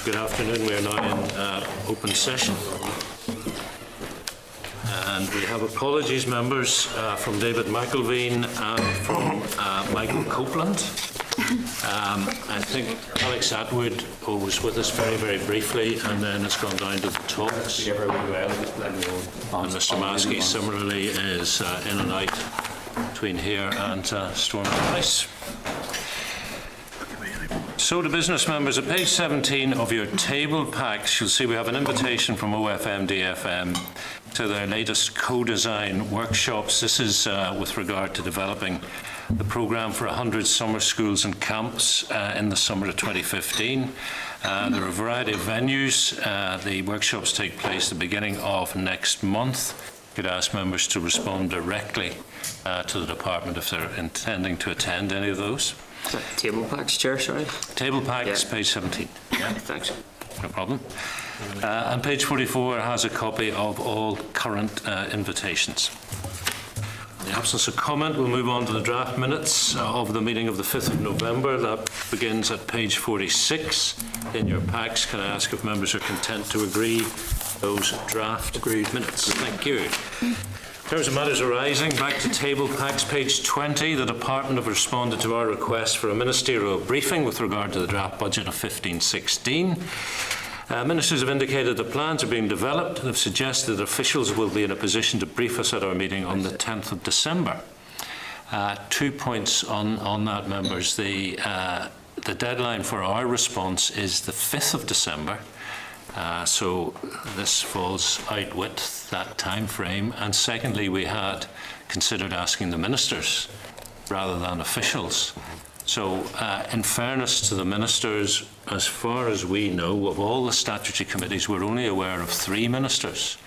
Good afternoon. We are now in open session. And we have apologies, members, from David McElveen and from Michael Copeland. I think Alex Atwood was with us very, very briefly and then has gone down to the talks. And Mr. Maskey similarly is in and out between here and Storm Place. So to business members, at page 17 of your table packs, you'll see we have an invitation from OFMDFM to their latest co-design workshops. This is with regard to developing the programme for 100 summer schools and camps in the summer of 2015. There are a variety of venues. The workshops take place at the beginning of next month. Could ask members to respond directly to the department if they're intending to attend any of those. Table packs, Chair, sorry. Table packs, yeah. Page 17. Yeah, thanks. No problem. And page 44 has a copy of all current invitations. In the absence of comment, we'll move on to the draft minutes of the meeting of the 5th of November. That begins at page 46 in your packs. Can I ask if members are content to agree those draft minutes? Thank you. In terms of matters arising, back to table packs, page 20, the Department have responded to our request for a ministerial briefing with regard to the draft budget of 15-16. Ministers have indicated that plans are being developed and have suggested that officials will be in a position to brief us at our meeting on the 10th of December. 2 points on that, members. The deadline for our response is the 5th of December. So this falls out with that time frame. And secondly, we had considered asking the ministers rather than officials. So in fairness to the ministers, as far as we know, of all the statutory committees, we're only aware of 3 ministers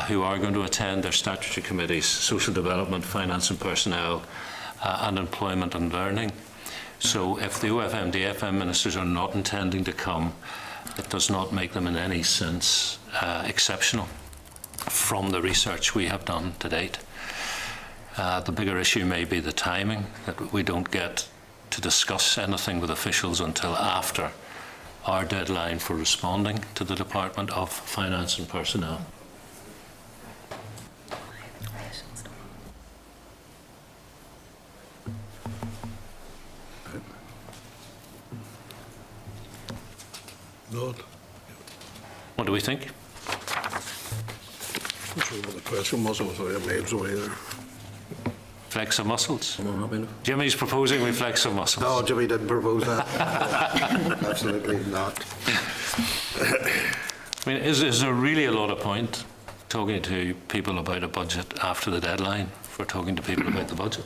who are going to attend their statutory committees: social development, finance and personnel, and employment and learning. So if the OFMDFM ministers are not intending to come, it does not make them in any sense exceptional from the research we have done to date. The bigger issue may be the timing, that we don't get to discuss anything with officials until after our deadline for responding to the Department of Finance and Personnel. What do we think? I'm sure what the question was. I was miles away there. Flex of muscles? Jimmy's proposing we flex of muscles. No, Jimmy didn't propose that. Absolutely not. I mean, is there really a lot of point talking to people about a budget after the deadline for talking to people about the budget?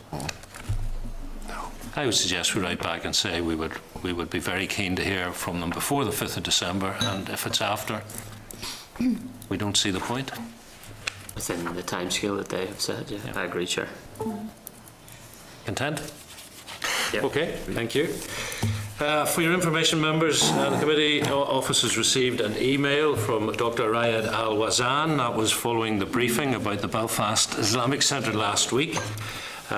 No. I would suggest we write back and say we would be very keen to hear from them before the 5th of December, and if it's after, we don't see the point. Within the timescale that they have said, yeah. I agree, Chair. Content? Yep. Okay, thank you. For your information, members, the committee office has received an email from Dr. Rayed Al-Wazan. That was following the briefing about the Belfast Islamic Centre last week.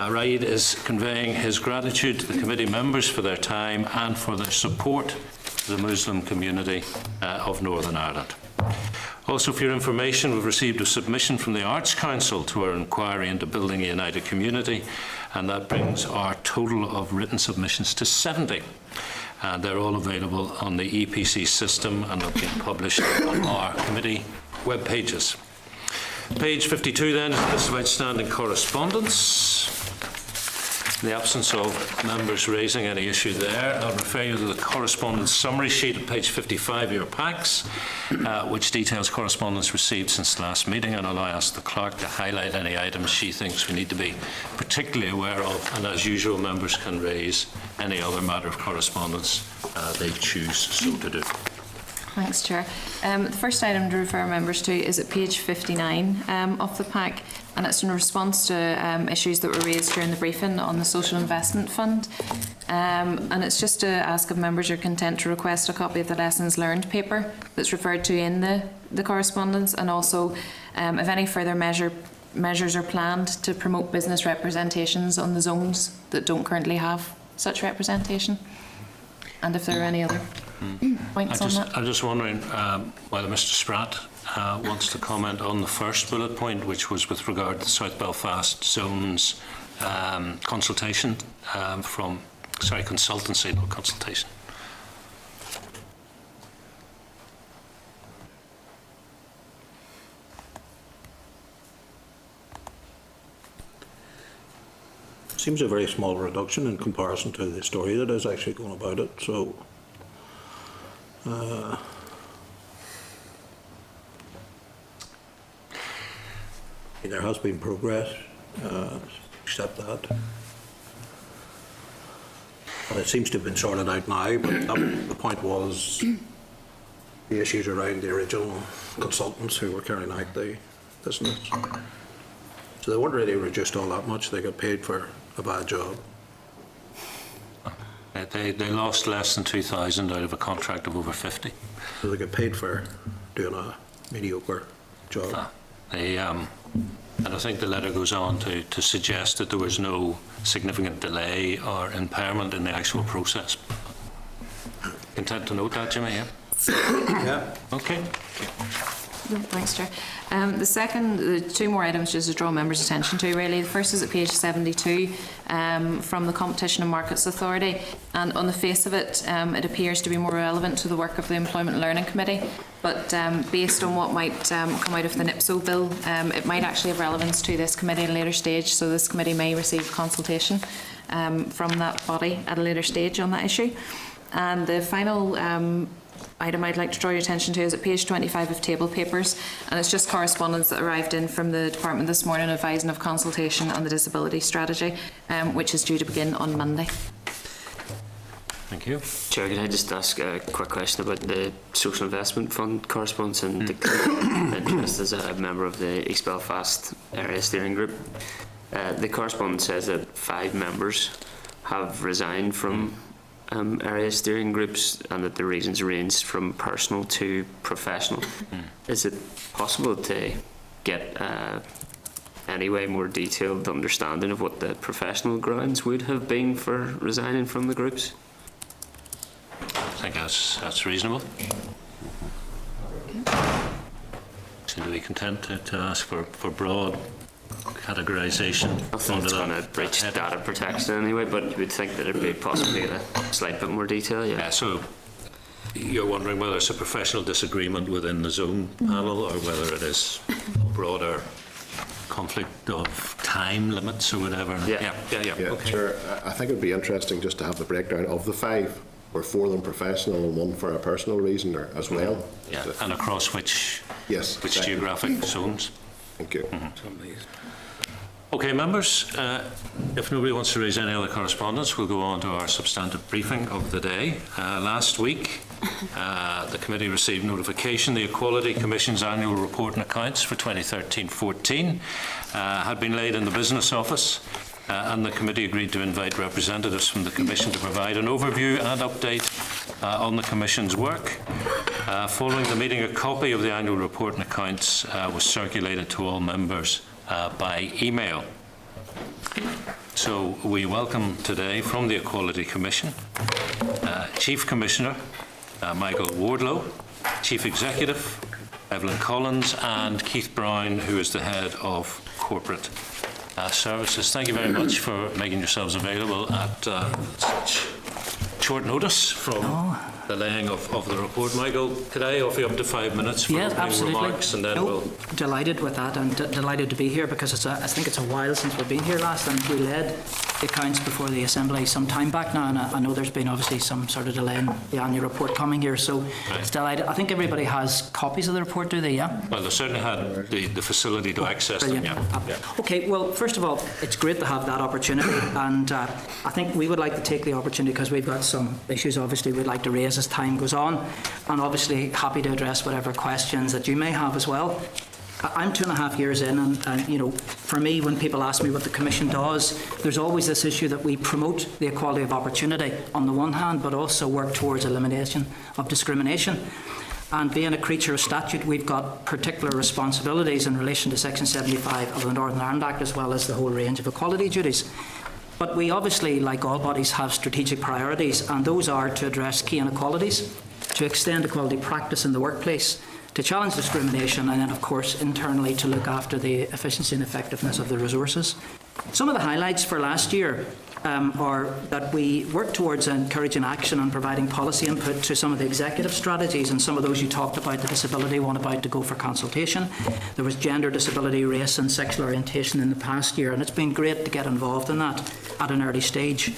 Rayed is conveying his gratitude to the committee members for their time and for their support to the Muslim community of Northern Ireland. Also, for your information, we've received a submission from the Arts Council to our inquiry into building a united community, and that brings our total of written submissions to 70. They're all available on the EPC system and have been published on our committee web pages. Page 52 then is a list of outstanding correspondence. In the absence of members raising any issue there, I'll refer you to the correspondence summary sheet at page 55 of your packs, which details correspondence received since the last meeting, and I'll ask the clerk to highlight any items she thinks we need to be particularly aware of, and as usual, members can raise any other matter of correspondence they choose so to do. Thanks, Chair. The first item to refer members to is at page 59 of the pack, and it's in response to issues that were raised during the briefing on the Social Investment Fund. And it's just to ask if members are content to request a copy of the lessons learned paper that's referred to in the correspondence, and also if any further measures are planned to promote business representations on the zones that don't currently have such representation, and if there are any other points on that. I'm just wondering whether Mr. Spratt wants to comment on the first bullet point, which was with regard to the South Belfast zones consultation consultancy, not consultation. Seems a very small reduction in comparison to the story that is actually going about it. So, there has been progress, except that. But it seems to have been sorted out now, but the point was the issues around the original consultants who were carrying out the business. So they weren't really reduced all that much. They got paid for a bad job. They lost less than 2,000 out of a contract of over 50. So they got paid for doing a mediocre job. And I think the letter goes on to suggest that there was no significant delay or impairment in the actual process. Content to note that, Jimmy, yeah? Yeah. Okay. No, thanks, Chair. The two more items just to draw members' attention to, really. The first is at page 72 from the Competition and Markets Authority, and on the face of it, it appears to be more relevant to the work of the Employment and Learning Committee, but based on what might come out of the NIPSO bill, it might actually have relevance to this committee at a later stage, so this committee may receive consultation from that body at a later stage on that issue. And the final item I'd like to draw your attention to is at page 25 of table papers, and it's just correspondence that arrived in from the department this morning advising of consultation on the disability strategy, which is due to begin on Monday. Thank you. Chair, can I just ask a quick question about the Social Investment Fund correspondence and the interest as a member of the East Belfast Area Steering Group? The correspondence says that 5 members have resigned from area steering groups and that the reasons range from personal to professional. Is it possible to get any way more detailed understanding of what the professional grounds would have been for resigning from the groups? I think that's reasonable. Seem to be content to ask for broad categorisation. I think it's going to breach data protection anyway, but you would think that it would be possibly a slight bit more detail. Yeah. So you're wondering whether it's a professional disagreement within the zone panel or whether it is a broader conflict of time limits or whatever. Yeah. Okay. Sure. I think it would be interesting just to have the breakdown of the 5, where 4 of them professional and 1 for a personal reason as well. Yeah, and across which exactly. Geographic zones. Thank you. Okay, members, if nobody wants to raise any other correspondence, we'll go on to our substantive briefing of the day. Last week, the committee received notification the Equality Commission's annual report and accounts for 2013-14 had been laid in the Business Office, and the committee agreed to invite representatives from the Commission to provide an overview and update on the Commission's work. Following the meeting, a copy of the annual report and accounts was circulated to all members by email. So we welcome today from the Equality Commission Chief Commissioner Michael Wardlow, Chief Executive Evelyn Collins, and Keith Brown, who is the Head of Corporate Services. Thank you very much for making yourselves available at such short notice from the laying of the report. Michael, could I offer you up to 5 minutes for opening remarks, and then we'll... Delighted with that, and delighted to be here because I think it's a while since we've been here last, and we led the accounts before the Assembly some time back now, and I know there's been obviously some sort of delay in the annual report coming here, so it's delighted. I think everybody has copies of the report, do they? Yeah? Well, they certainly had the facility to access them. Yeah. Okay, well, first of all, it's great to have that opportunity, and I think we would like to take the opportunity because we've got some issues obviously we'd like to raise as time goes on, and obviously happy to address whatever questions that you may have as well. I'm 2.5 years in, and you know, for me, when people ask me what the Commission does, there's always this issue that we promote the equality of opportunity on the one hand, but also work towards elimination of discrimination. And being a creature of statute, we've got particular responsibilities in relation to Section 75 of the Northern Ireland Act, as well as the whole range of equality duties. But we obviously, like all bodies, have strategic priorities, and those are to address key inequalities to extend equality practice in the workplace, to challenge discrimination, and then, of course, internally to look after the efficiency and effectiveness of the resources. Some of the highlights for last year are that we worked towards encouraging action and providing policy input to some of the executive strategies, and some of those you talked about, the disability one about to go for consultation. There was gender, disability, race and sexual orientation in the past year, and it's been great to get involved in that at an early stage.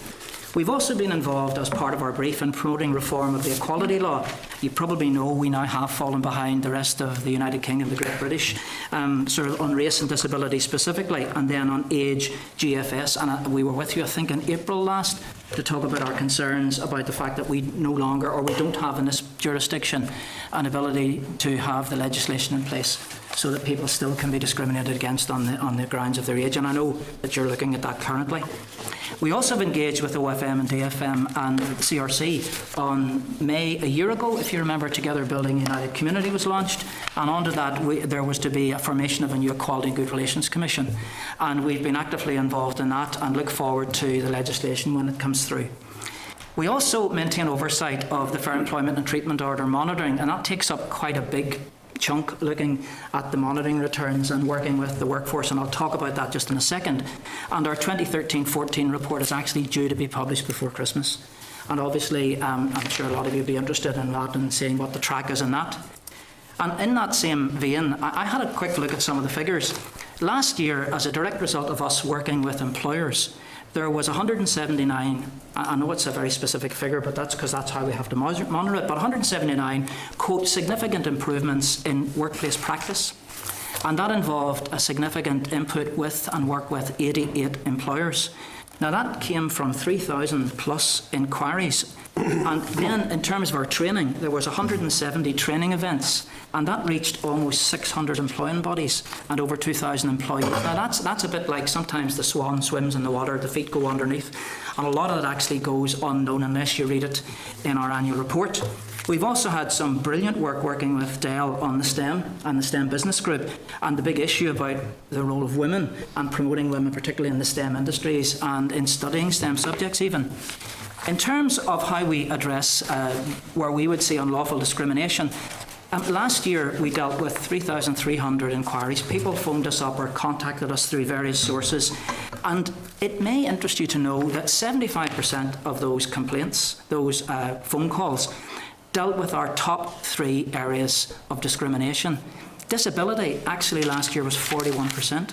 We've also been involved as part of our brief in promoting reform of the equality law. You probably know we now have fallen behind the rest of the United Kingdom, the Great British, sort of on race and disability specifically, and then on age, GFS. And we were with you, I think, in April last to talk about our concerns about the fact that we no longer, or we don't have in this jurisdiction, an ability to have the legislation in place so that people still can be discriminated against on the grounds of their age. And I know that you're looking at that currently. We also have engaged with OFMDFM and CRC on May a year ago, if you remember. Together Building United Community was launched, and onto that there was to be a formation of a new Equality and Good Relations Commission, and we've been actively involved in that and look forward to the legislation when it comes through. We also maintain oversight of the Fair Employment and Treatment Order monitoring, and that takes up quite a big chunk, looking at the monitoring returns and working with the workforce, and I'll talk about that just in a second. And our 2013-14 report is actually due to be published before Christmas, and obviously I'm sure a lot of you will be interested in that and seeing what the track is in that. And in that same vein, I had a quick look at some of the figures. Last year, as a direct result of us working with employers, there was 179, I know it's a very specific figure, but that's because that's how we have to monitor it, but 179, quote, significant improvements in workplace practice. And that involved a significant input with and work with 88 employers. Now that came from 3,000 plus inquiries. And then in terms of our training, there was 170 training events, and that reached almost 600 employing bodies and over 2,000 employees. Now that's a bit like sometimes the swan swims in the water, the feet go underneath, and a lot of it actually goes unknown unless you read it in our annual report. We've also had some brilliant work working with Dell on the STEM and the STEM Business Group, and the big issue about the role of women and promoting women, particularly in the STEM industries and in studying STEM subjects even. In terms of how we address where we would see unlawful discrimination, last year we dealt with 3,300 inquiries. People phoned us up or contacted us through various sources, and it may interest you to know that 75% of those complaints, those phone calls, dealt with our top 3 areas of discrimination. Disability actually last year was 41%.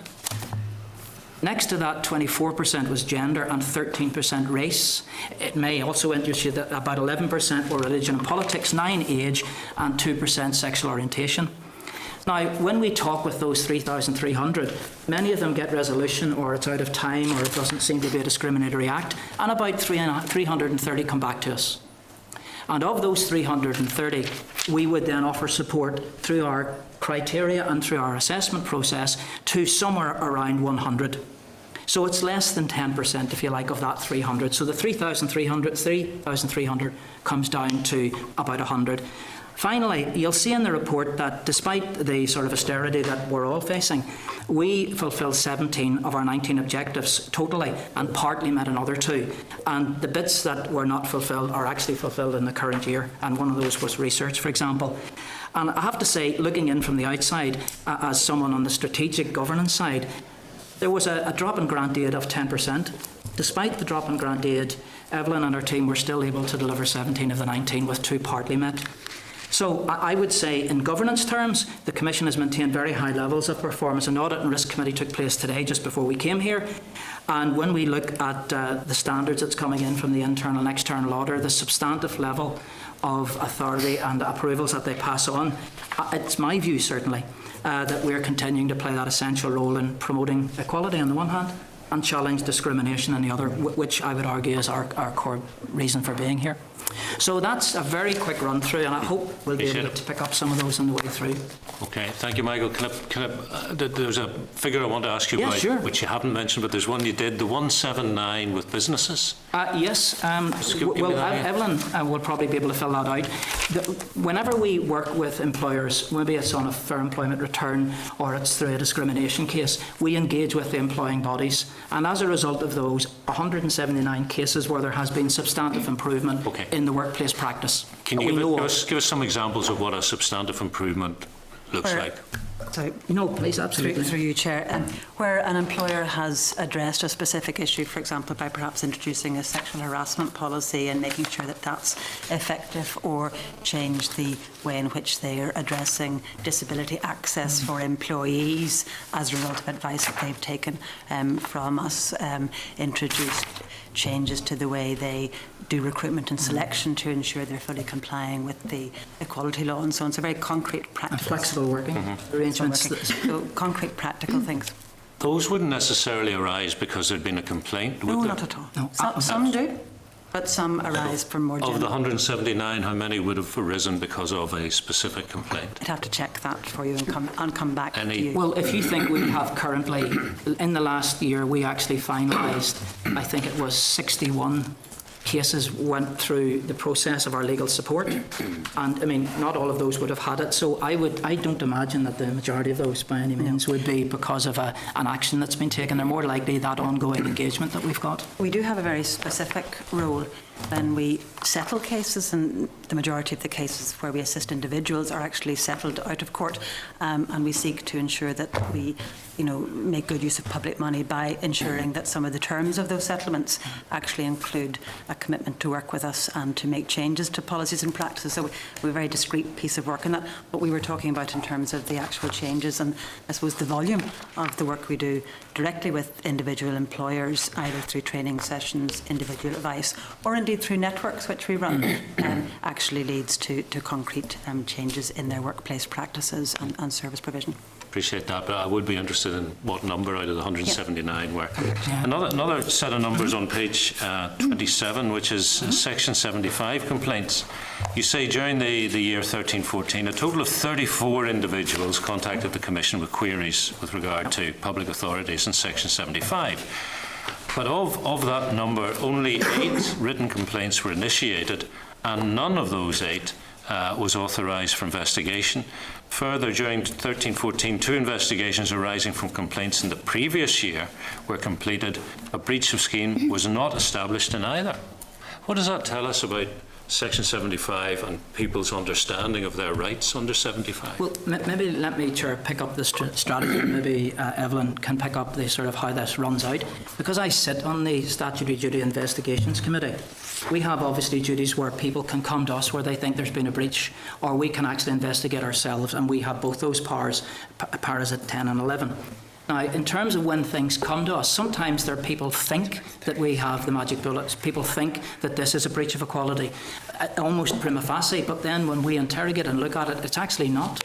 Next to that, 24% was gender and 13% race. It may also interest you that about 11% were religion and politics, 9% age, and 2% sexual orientation. Now, when we talk with those 3,300, many of them get resolution, or it's out of time, or it doesn't seem to be a discriminatory act, and about 330 come back to us. And of those 330, we would then offer support through our criteria and through our assessment process to somewhere around 100. So it's less than 10%, if you like, of that 300. So the 3,300 comes down to about 100. Finally, you'll see in the report that despite the sort of austerity that we're all facing, we fulfilled 17 of our 19 objectives totally, and partly met another 2. And the bits that were not fulfilled are actually fulfilled in the current year, and one of those was research, for example. And I have to say, looking in from the outside, as someone on the strategic governance side, there was a drop in grant aid of 10%. Despite the drop in grant aid, Evelyn and her team were still able to deliver 17 of the 19, with 2 partly met. So I would say, in governance terms, the Commission has maintained very high levels of performance. An Audit and Risk Committee took place today, just before we came here. And when we look at the standards that's coming in from the internal and external auditor, the substantive level of authority and the approvals that they pass on, it's my view, certainly, that we're continuing to play that essential role in promoting equality on the one hand and challenge discrimination on the other, which I would argue is our core reason for being here. So that's a very quick run through, and I hope we'll be able to pick up some of those on the way through. Okay, thank you, Michael. There's a figure I want to ask you about, sure. which you haven't mentioned, but there's one you did, the 179 with businesses. Yes, Evelyn will probably be able to fill that out. Whenever we work with employers, maybe it's on a fair employment return or it's through a discrimination case, we engage with the employing bodies, and as a result of those 179 cases where there has been substantive improvement in the workplace practice. Can that you we know of. give us some examples of what a substantive improvement looks Where- like? Sorry, No, please, absolutely. through you, Chair. Where an employer has addressed a specific issue, for example, by perhaps introducing a sexual harassment policy and making sure that that's effective, or change the way in which they are addressing disability access for employees as a result of advice that they've taken from us, introduced changes to the way they do recruitment and selection to ensure they're fully complying with the equality law and so on. So very concrete, And practical flexible working arrangements. So concrete, practical things. Those wouldn't necessarily arise because there'd been a complaint, would No, they? not at all. No, Some do, but some arise from more Of the general. 179, how many would have arisen because of a specific complaint? I'd have to check that for you and come back to Any- you. Well, if you think we have currently, in the last year, we actually finalised, I think it was 61 cases went through the process of our legal support, and I mean, not all of those would have had it. So I don't imagine that the majority of those, by any means, would be because of an action that's been taken. They're more likely that ongoing engagement that we've got. We do have a very specific role when we settle cases, and the majority of the cases where we assist individuals are actually settled out of court, and we seek to ensure that we, make good use of public money by ensuring that some of the terms of those settlements actually include a commitment to work with us and to make changes to policies and practices. So we have a very discrete piece of work in that. What we were talking about in terms of the actual changes, and I suppose the volume of the work we do directly with individual employers, either through training sessions, individual advice, or indeed through networks which we run, actually leads to concrete changes in their workplace practices and service provision. Appreciate that, but I would be interested in what number out of the 179 were. Yeah. Another set of numbers on page 27, which is section 75 complaints. You say during the year 13-14, a total of 34 individuals contacted the Commission with queries with regard to public authorities in section 75. But of that number, only 8 written complaints were initiated, and none of those 8 was authorised for investigation. Further, during 13-14, 2 investigations arising from complaints in the previous year were completed. A breach of scheme was not established in either. What does that tell us about Section 75 and people's understanding of their rights under 75? Well, maybe let me, Chair, pick up the strategy. Maybe Evelyn can pick up the sort of how this runs out. Because I sit on the Statutory Duty Investigations Committee, we have obviously duties where people can come to us where they think there's been a breach, or we can actually investigate ourselves, and we have both those powers at 10 and 11. Now, in terms of when things come to us, sometimes there are people think that we have the magic bullets. People think that this is a breach of equality, almost prima facie, but then when we interrogate and look at it, it's actually not.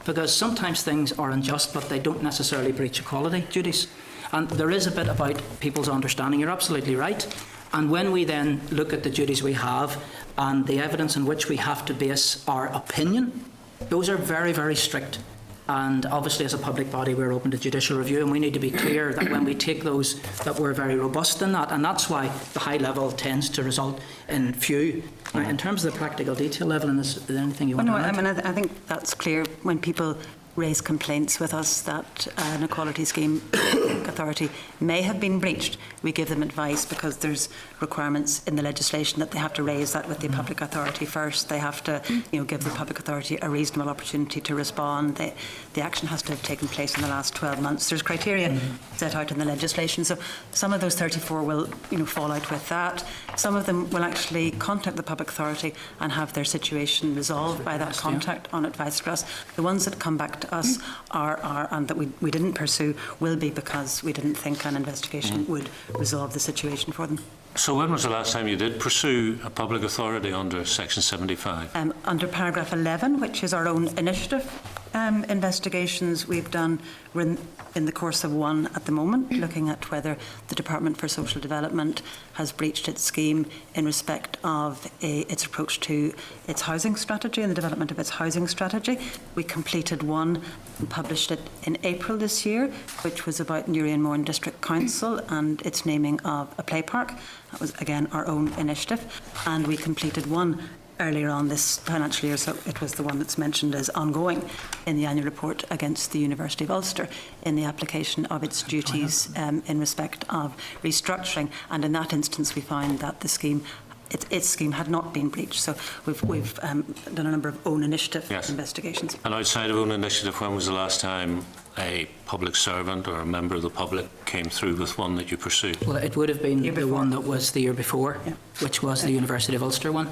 Because sometimes things are unjust, but they don't necessarily breach equality duties. And there is a bit about people's understanding. You're absolutely right. And when we then look at the duties we have and the evidence in which we have to base our opinion, those are very, very strict. And obviously, as a public body, we're open to judicial review, and we need to be clear that when we take those, that we're very robust in that. And that's why the high level tends to result in few. Now, in terms of the practical detail level, and is there anything you want to add? I think that's clear when people raise complaints with us that an equality scheme authority may have been breached. We give them advice because there's requirements in the legislation that they have to raise that with the public authority first. They have to, give the public authority a reasonable opportunity to respond. The action has to have taken place in the last 12 months. There's criteria set out in the legislation. So some of those 34 will, fall out with that. Some of them will actually contact the public authority and have their situation resolved by that contact on advice for us. The ones that come back to us and that we didn't pursue will be because we didn't think an investigation would resolve the situation for them. So when was the last time you did pursue a public authority under Section 75? Under paragraph 11, which is our own initiative investigations we've done, we're in the course of one at the moment, looking at whether the Department for Social Development has breached its scheme in respect of its approach to its housing strategy and the development of its housing strategy. We completed one and published it in April this year, which was about Newry and Mourne District Council and its naming of a play park. That was, again, our own initiative. And we completed one earlier on this financial year, so it was the one that's mentioned as ongoing in the annual report against the University of Ulster in the application of its duties in respect of restructuring. And in that instance, we found that the scheme its scheme had not been breached. So we've done a number of own initiative Yes. investigations. And outside of own initiative, when was the last time a public servant or a member of the public came through with one that you pursued? Well, it would have been Year the before. one that was the year before, Yeah. which was the University of Ulster one.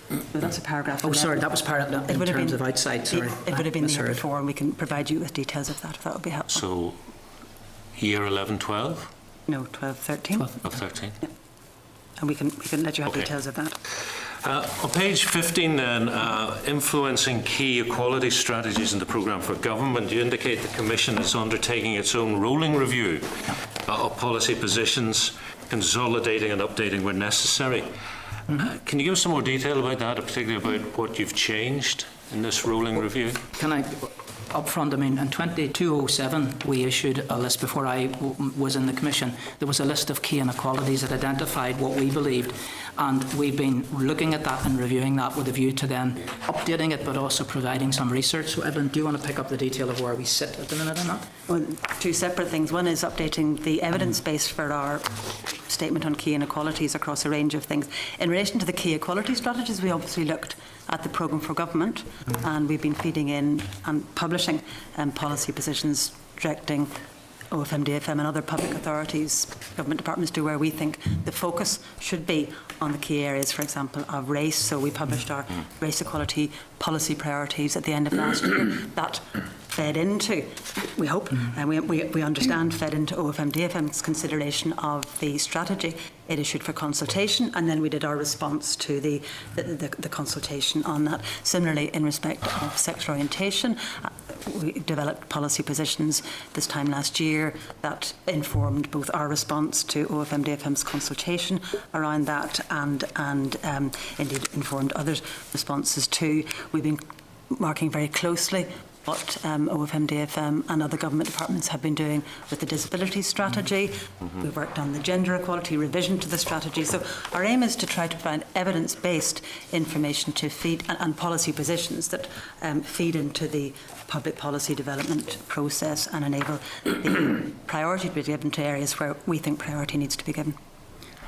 No, that's a paragraph. Oh, 11. sorry, that was part of It in would have terms been- of outside. Sorry, It would have been the year misheard. before, and we can provide you with details of that if that would be helpful. So, year 11, 12 No, 12, 13. of 13? And we can let you have Okay. details of that. On page 15 then, influencing key equality strategies in the programme for government, you indicate the Commission is undertaking its own rolling review of policy positions, consolidating and updating where necessary. Can you give us some more detail about that, particularly about what you've changed in this rolling review? Can I, up front, I mean, in 2007 we issued a list, before I was in the Commission, there was a list of key inequalities that identified what we believed, and we've been looking at that and reviewing that with a view to then updating it, but also providing some research. So Evelyn, do you want to pick up the detail of where we sit at the minute on that? Well, two separate things. One is updating the evidence base for our statement on key inequalities across a range of things. In relation to the key equality strategies, we obviously looked at the programme for government, and we've been feeding in and publishing policy positions directing OFMDFM and other public authorities, government departments, to where we think the focus should be on the key areas, for example, of race. So we published our race equality policy priorities at the end of last year. That fed into, we hope, and we understand, fed into OFMDFM's consideration of the strategy it issued for consultation, and then we did our response to the consultation on that. Similarly, in respect of sexual orientation, we developed policy positions this time last year that informed both our response to OFMDFM's consultation around that and indeed informed others' responses too. We've been marking very closely what OFMDFM and other government departments have been doing with the disability strategy. We've worked on the gender equality revision to the strategy. So our aim is to try to find evidence-based information to feed and policy positions that feed into the public policy development process and enable the priority to be given to areas where we think priority needs to be given.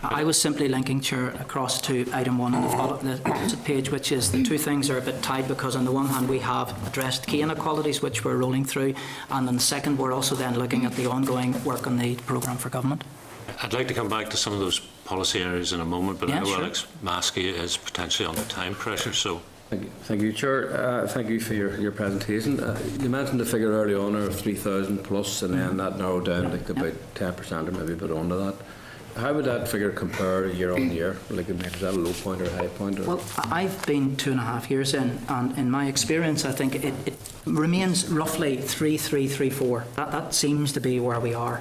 I was simply linking, Chair, across to item 1 on the opposite page, which is the two things are a bit tied, because on the one hand we have addressed key inequalities, which we're rolling through, and on the second we're also then looking at the ongoing work on the programme for government. I'd like to come back to some of those policy areas in a moment, but I know sure. Alex Maskey is potentially under time pressure, so... Thank you, Chair. Thank you for your presentation. You mentioned the figure early on of 3,000 plus, and then that narrowed down like about 10% or maybe a bit under that. How would that figure compare year on year? Like, is that a low point or a high point? Or? Well, I've been 2.5 years in, and in my experience, I think it remains roughly 3,334. That seems to be where we are.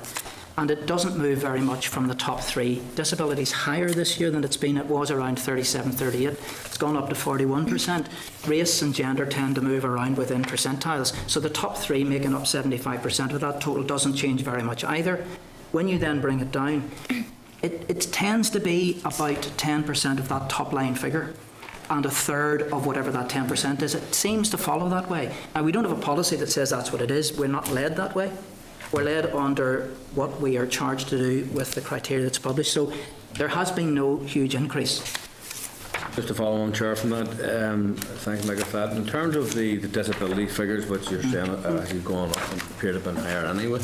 And it doesn't move very much from the top 3. Disability's higher this year than it's been. It was around 37, 38. It's gone up to 41%. Race and gender tend to move around within percentiles. So the top 3 making up 75% of that total doesn't change very much either. When you then bring it down, it tends to be about 10% of that top line figure and a third of whatever that 10% is. It seems to follow that way. Now, we don't have a policy that says that's what it is. We're not led that way. We're led under what we are charged to do with the criteria that's published. So there has been no huge increase. Just to follow on, Chair, from that, thanks, Michael Fat. In terms of the disability figures, which you're saying actually going up and appear to have been higher anyway,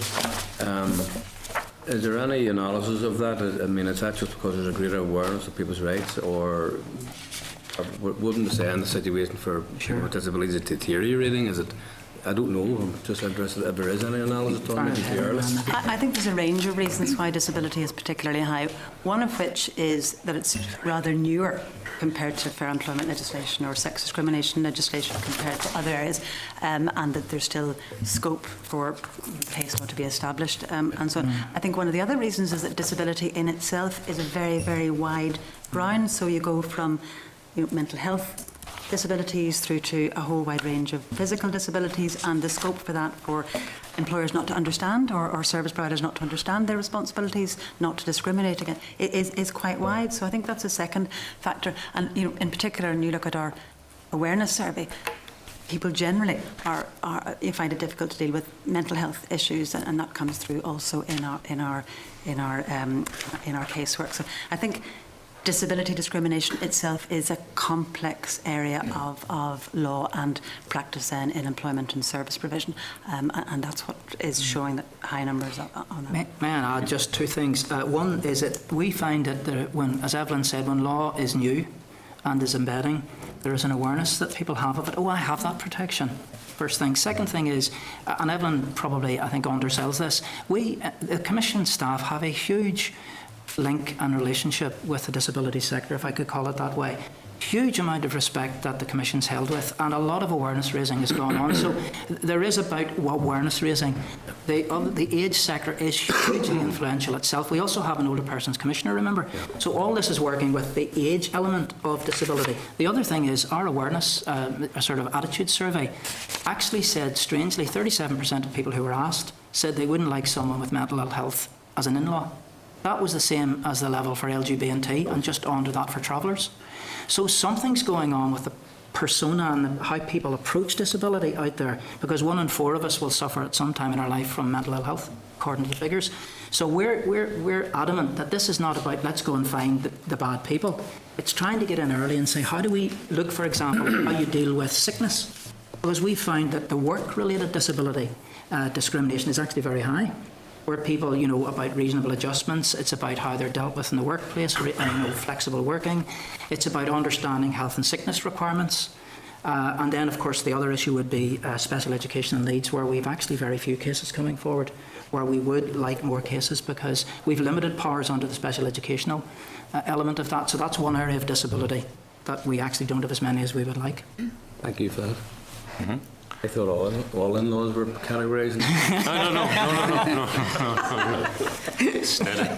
is there any analysis of that? I mean, is that just because there's a greater awareness of people's rights, or wouldn't say in the situation for people with disabilities is deteriorating? Is it? I don't know. I'm just interested if there is any analysis on it. I think there's a range of reasons why disability is particularly high. One of which is that it's rather newer compared to fair employment legislation or sex discrimination legislation compared to other areas, and that there's still scope for case law to be established. And so I think one of the other reasons is that disability in itself is a very, very wide ground. So you go from mental health disabilities through to a whole wide range of physical disabilities, and the scope for that for employers not to understand or service providers not to understand their responsibilities, not to discriminate against, is quite wide. So I think that's a second factor. And in particular, when you look at our awareness survey, people generally find it difficult to deal with mental health issues, and that comes through also in our casework. So I think disability discrimination itself is a complex area of law and practice in employment and service provision, and that's what is showing that high numbers on that. May I add just two things? One is that we find that when, as Evelyn said, when law is new and is embedding, there is an awareness that people have of it. Oh, I have that protection. First thing. Second thing is, and Evelyn probably, I think, undersells this, the Commission staff have a huge link and relationship with the disability sector, if I could call it that way. Huge amount of respect that the Commission's held with, and a lot of awareness raising has gone on. So there is about awareness raising. The age sector is hugely influential itself. We also have an older persons commissioner, remember? So all this is working with the age element of disability. The other thing is our awareness, a sort of attitude survey, actually said, strangely, 37% of people who were asked said they wouldn't like someone with mental ill health as an in-law. That was the same as the level for LGBT and just under that for travellers. So something's going on with the persona and how people approach disability out there, because 1 in 4 of us will suffer at some time in our life from mental ill health, according to the figures. So we're adamant that this is not about let's go and find the bad people. It's trying to get in early and say, how do we look, for example, how you deal with sickness? Because we found that the work-related disability discrimination is actually very high. Where people, about reasonable adjustments, it's about how they're dealt with in the workplace, flexible working. It's about understanding health and sickness requirements. And then, of course, the other issue would be special education needs, where we've actually very few cases coming forward, where we would like more cases because we've limited powers under the special educational element of that. So that's one area of disability that we actually don't have as many as we would like. Thank you for that. Mm-hmm. I thought all in-laws were categorised. No. Steady.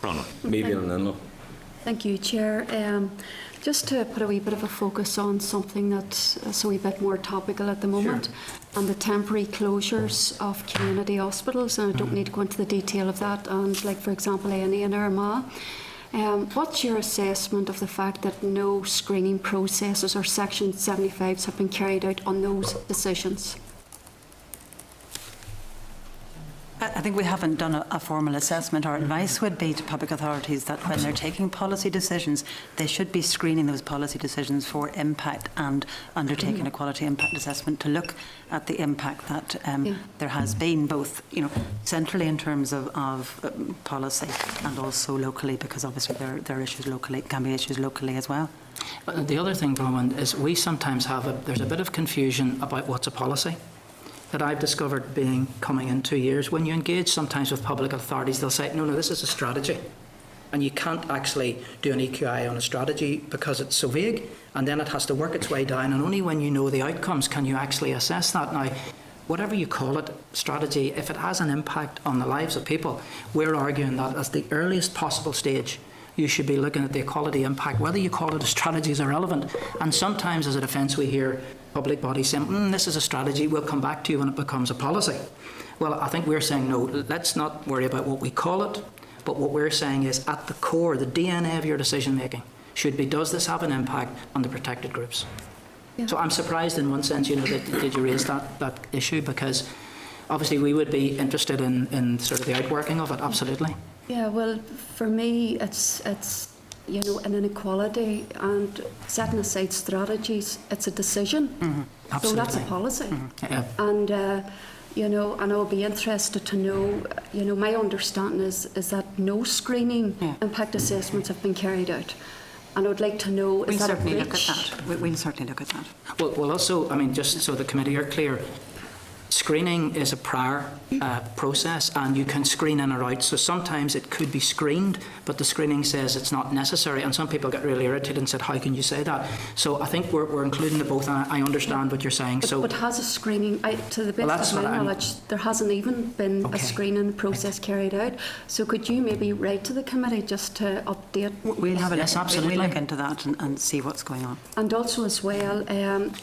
Ronald. Maybe an in-law. Thank you, Chair. Just to put a wee bit of a focus on something that's a wee bit more topical at the moment, and the temporary closures of community hospitals, and I don't need to go into the detail of that, and like, for example, A&E in Armagh. What's your assessment of the fact that no screening processes or Section 75s have been carried out on those decisions? I think we haven't done a formal assessment. Our advice would be to public authorities that when they're taking policy decisions, they should be screening those policy decisions for impact and undertaking a quality impact assessment to look at the impact that there has been, both centrally in terms of policy and also locally, because obviously there are issues locally, can be issues locally as well. The other thing, Bronwyn, is we sometimes there's a bit of confusion about what's a policy. That I've discovered coming in 2 years. When you engage sometimes with public authorities, they'll say, no, this is a strategy. And you can't actually do an EQI on a strategy because it's so vague, and then it has to work its way down, and only when you know the outcomes can you actually assess that. Now, whatever you call it, strategy, if it has an impact on the lives of people, we're arguing that as the earliest possible stage, you should be looking at the equality impact. Whether you call it a strategy is irrelevant. And sometimes as a defence we hear public bodies saying, this is a strategy, we'll come back to you when it becomes a policy. Well, I think we're saying, no, let's not worry about what we call it, but what we're saying is at the core, the DNA of your decision making should be, does this have an impact on the protected groups? Yeah. So I'm surprised in one sense, that did you raise that issue, because obviously we would be interested in sort of the outworking of it, absolutely. Yeah, well, for me, it's an inequality, and setting aside strategies, it's a decision. Mm-hmm. So that's a policy. Mm-hmm. Yeah. And, and I'll be interested to know, my understanding is that no screening impact assessments have been carried out. And I would like to know, is that a breach? Look at that. We'll certainly look at that. Well, also, just so the committee are clear, screening is a prior process, and you can screen in or out. So sometimes it could be screened, but the screening says it's not necessary. And some people get really irritated and said, how can you say that? So I think we're including the both, and I understand what you're saying. But has a screening, to the best of my knowledge, there hasn't even been a screening process carried out. So could you maybe write to the committee just to update? We'll have a yes, absolutely. We'll look into that and see what's going on. And also as well,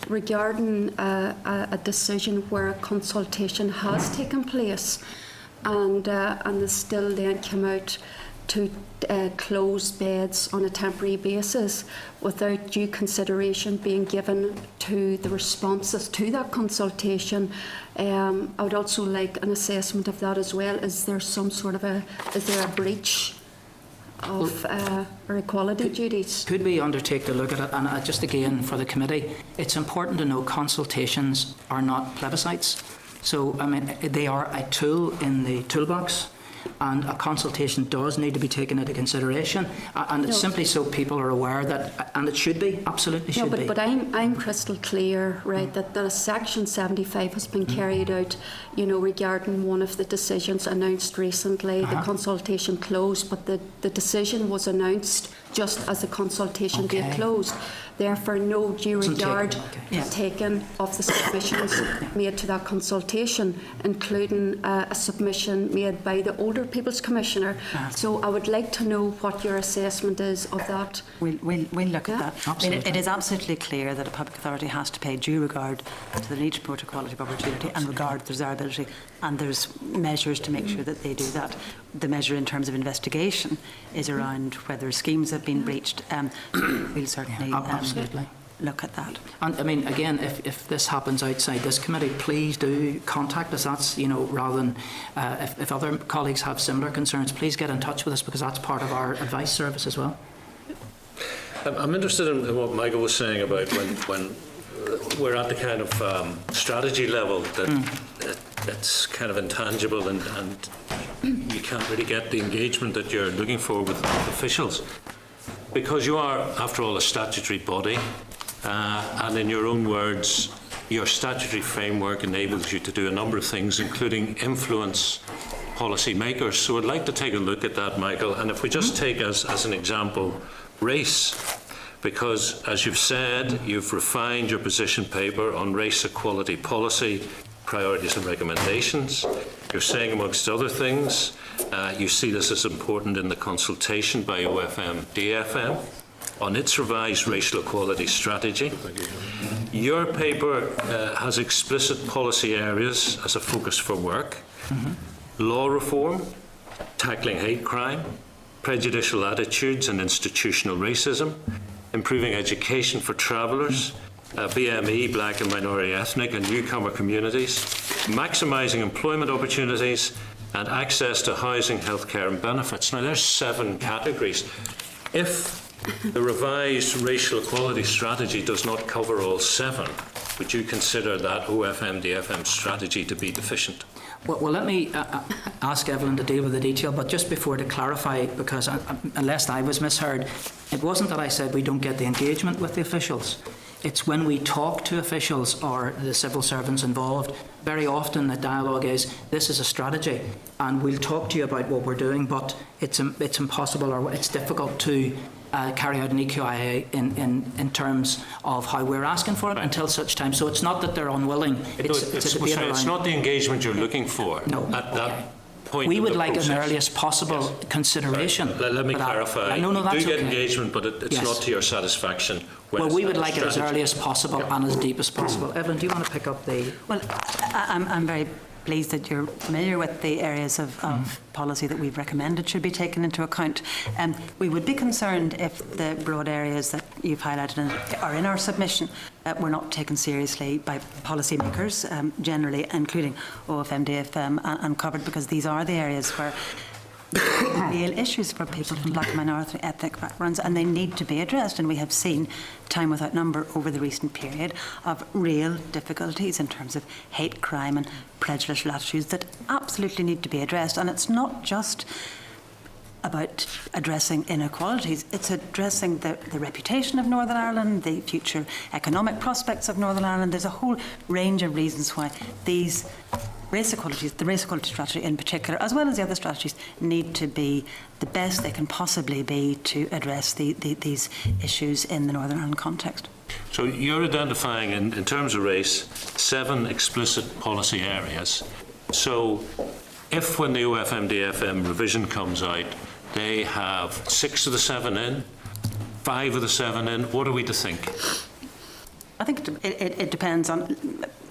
regarding a decision where a consultation has taken place, and they still then come out to close beds on a temporary basis without due consideration being given to the responses to that consultation. I would also like an assessment of that as well. Is there some sort of is there a breach our equality duties. Could we undertake to look at it? And just again, for the committee, it's important to know consultations are not plebiscites. So, I mean, they are a tool in the toolbox, and a consultation does need to be taken into consideration. And it's simply so people are aware that, and it should be, absolutely should be. But I'm crystal clear, right, that Section 75 has been carried out, you know, regarding one of the decisions announced recently. The consultation closed, but the decision was announced just as the consultation date closed. Therefore, no due regard is taken of the submissions made to that consultation, including a submission made by the Older People's Commissioner. So I would like to know what your assessment is of that. We'll look at that. I mean, it is absolutely clear that a public authority has to pay due regard to the need to promote equality of opportunity and regard desirability, and there's measures to make sure that they do that. The measure in terms of investigation is around whether schemes have been breached. We'll certainly look at that. And I mean, again, if this happens outside this committee, please do contact us. That's, you know, rather than if other colleagues have similar concerns, please get in touch with us, because that's part of our advice service as well. I'm interested in what Michael was saying about when we're at the kind of strategy level that it's kind of intangible and you can't really get the engagement that you're looking for with officials. Because you are, after all, a statutory body, and in your own words, your statutory framework enables you to do a number of things, including influence policy makers. So I'd like to take a look at that, Michael, and if we just take as an example race, because as you've said, you've refined your position paper on race equality policy, priorities and recommendations. You're saying, amongst other things, you see this as important in the consultation by OFMDFM on its revised racial equality strategy. Your paper has explicit policy areas as a focus for work. Law reform, tackling hate crime, prejudicial attitudes and institutional racism, improving education for travellers, BME, black and minority ethnic and newcomer communities, maximising employment opportunities and access to housing, healthcare and benefits. Now there's 7 categories. If the revised racial equality strategy does not cover all 7, would you consider that OFMDFM strategy to be deficient? Well, let me ask Evelyn to deal with the detail, but just before to clarify, because unless I was misheard, it wasn't that I said we don't get the engagement with the officials. It's when we talk to officials or the civil servants involved, very often the dialogue is, this is a strategy and we'll talk to you about what we're doing, but it's impossible or it's difficult to carry out an EQIA in terms of how we're asking for it until such time. So it's not that they're unwilling. It's not the engagement you're looking for. No. At that point we would in the like process. an earliest possible consideration. Right. Let me clarify. No, you that's do get okay. engagement, but it's Yes. not to your satisfaction. Well, we would like it as early as possible and as deep as possible. Evelyn, do you want to pick up the... Well, I'm very pleased that you're familiar with the areas of policy that we've recommended should be taken into account. We would be concerned if the broad areas that you've highlighted are in our submission were not taken seriously by policymakers, generally, including OFMDFM and covered, because these are the areas where real issues for people from black and minority ethnic backgrounds, and they need to be addressed. And we have seen time without number over the recent period of real difficulties in terms of hate crime and prejudicial attitudes that absolutely need to be addressed. And it's not just about addressing inequalities, it's addressing the reputation of Northern Ireland, the future economic prospects of Northern Ireland. There's a whole range of reasons why these race equalities, the race equality strategy in particular, as well as the other strategies, need to be the best they can possibly be to address these issues in the Northern Ireland context. So you're identifying, in terms of race, 7 explicit policy areas. So if when the OFMDFM revision comes out, they have 6 of the 7 in, 5 of the 7 in, what are we to think? I think it depends on,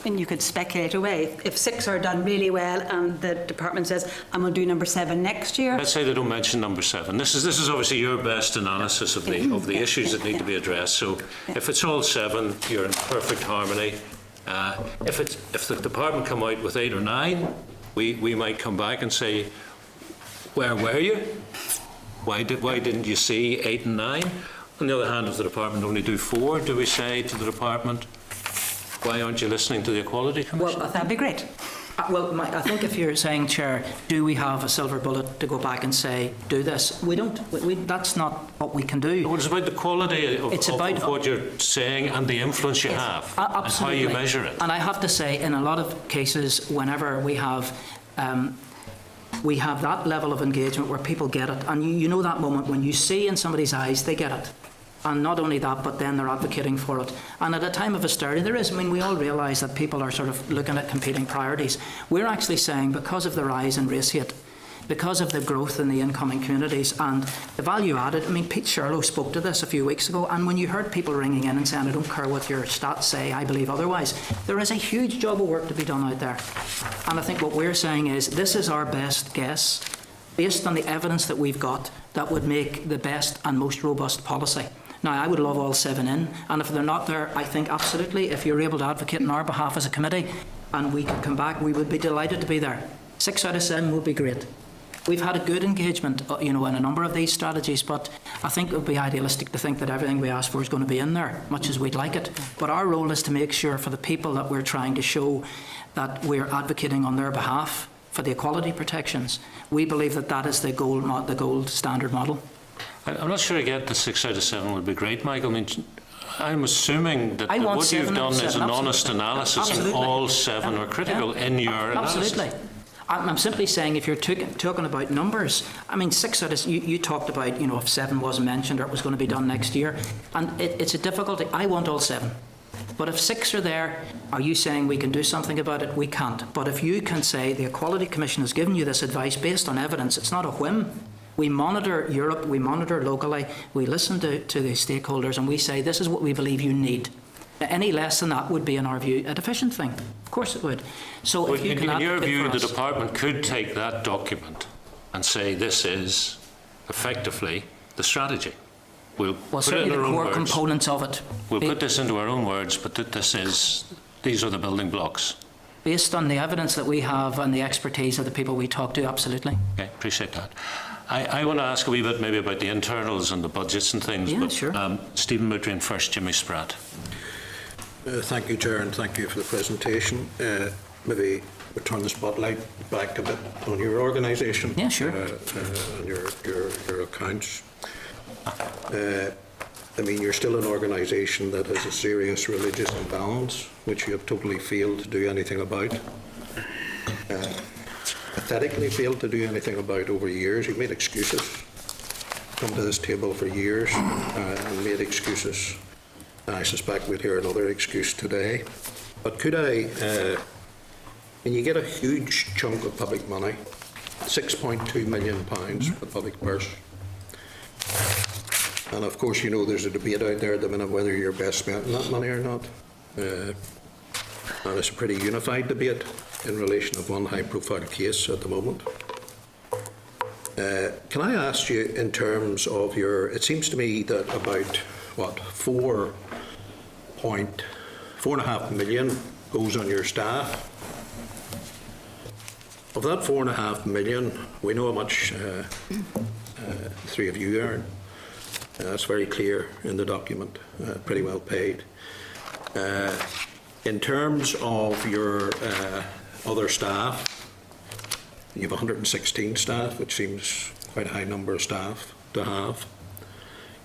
and you could speculate away. If 6 are done really well and the department says, I'm going to do number 7 next year. Let's say they don't mention number 7. This is obviously your best analysis of the issues that need to be addressed. So if it's all 7, you're in perfect harmony. If the department come out with 8 or 9, we might come back and say, where were you? Why didn't you see 8 and 9? On the other hand, if the department only do 4, do we say to the department, why aren't you listening to the Equality Commission? Well, That'd be great. I think if you're saying, Chair, do we have a silver bullet to go back and say, do this? We don't. That's not what we can do. Well, it's about the quality of what you're saying and the influence you have, and how you measure it. And I have to say, in a lot of cases, whenever we have that level of engagement where people get it, and you know that moment when you see in somebody's eyes, they get it. And not only that, but then they're advocating for it. And at a time of austerity, we all realise that people are sort of looking at competing priorities. We're actually saying, because of the rise in race hate, because of the growth in the incoming communities and the value added, Pete Sherlow spoke to this a few weeks ago, and when you heard people ringing in and saying, I don't care what your stats say, I believe otherwise, there is a huge job of work to be done out there. And I think what we're saying is, this is our best guess, based on the evidence that we've got, that would make the best and most robust policy. Now, I would love all 7 in, and if they're not there, I think absolutely, if you're able to advocate on our behalf as a committee, and we can come back, we would be delighted to be there. 6 out of 7 would be great. We've had a good engagement, in a number of these strategies, but I think it would be idealistic to think that everything we ask for is going to be in there, much as we'd like it. But our role is to make sure for the people that we're trying to show that we're advocating on their behalf for the equality protections. We believe that that is the gold standard model. I'm not sure I get the 6 out of 7 would be great, Michael. I'm assuming that what you've done is an honest analysis and all 7 are critical in your analysis. Absolutely. I'm simply saying, if you're talking about numbers, 6 out of... You talked about, if 7 wasn't mentioned or it was going to be done next year. And it's a difficulty. I want all 7. But if 6 are there, are you saying we can do something about it? We can't. But if you can say the Equality Commission has given you this advice based on evidence, it's not a whim. We monitor Europe, we monitor locally, we listen to the stakeholders, and we say this is what we believe you need. Any less than that would be, in our view, a deficient thing. Of course it would. So well, if you in can your view, the us, department could take that document and say this is effectively the strategy. We'll put it in our own words. Certainly the core components of it. We'll put this into our own words, but these are the building blocks. Based on the evidence that we have and the expertise of the people we talk to, absolutely. Okay, appreciate that. I want to ask a wee bit maybe about the internals and the budgets and things. Yeah, but, sure. Stephen Mudrian first, Jimmy Spratt. Thank you, Chair, and thank you for the presentation. Maybe we'll turn the spotlight back a bit on your organisation. Yeah, sure. And your accounts. You're still an organisation that has a serious religious imbalance, which you have totally failed to do anything about. Pathetically failed to do anything about over years. You've made excuses. Come to this table for years and made excuses. And I suspect we'll hear another excuse today. But could I, when you get a huge chunk of public money, £6.2 million for the public purse, and of course, there's a debate out there at the minute whether you're best spending that money or not. And it's a pretty unified debate in relation to one high-profile case at the moment. Can I ask you, in terms of it seems to me that about, £4.5 million goes on your staff. Of that £4.5 million, we know how much the three of you earn. That's very clear in the document, pretty well paid. In terms of your other staff, you have 116 staff, which seems quite a high number of staff to have.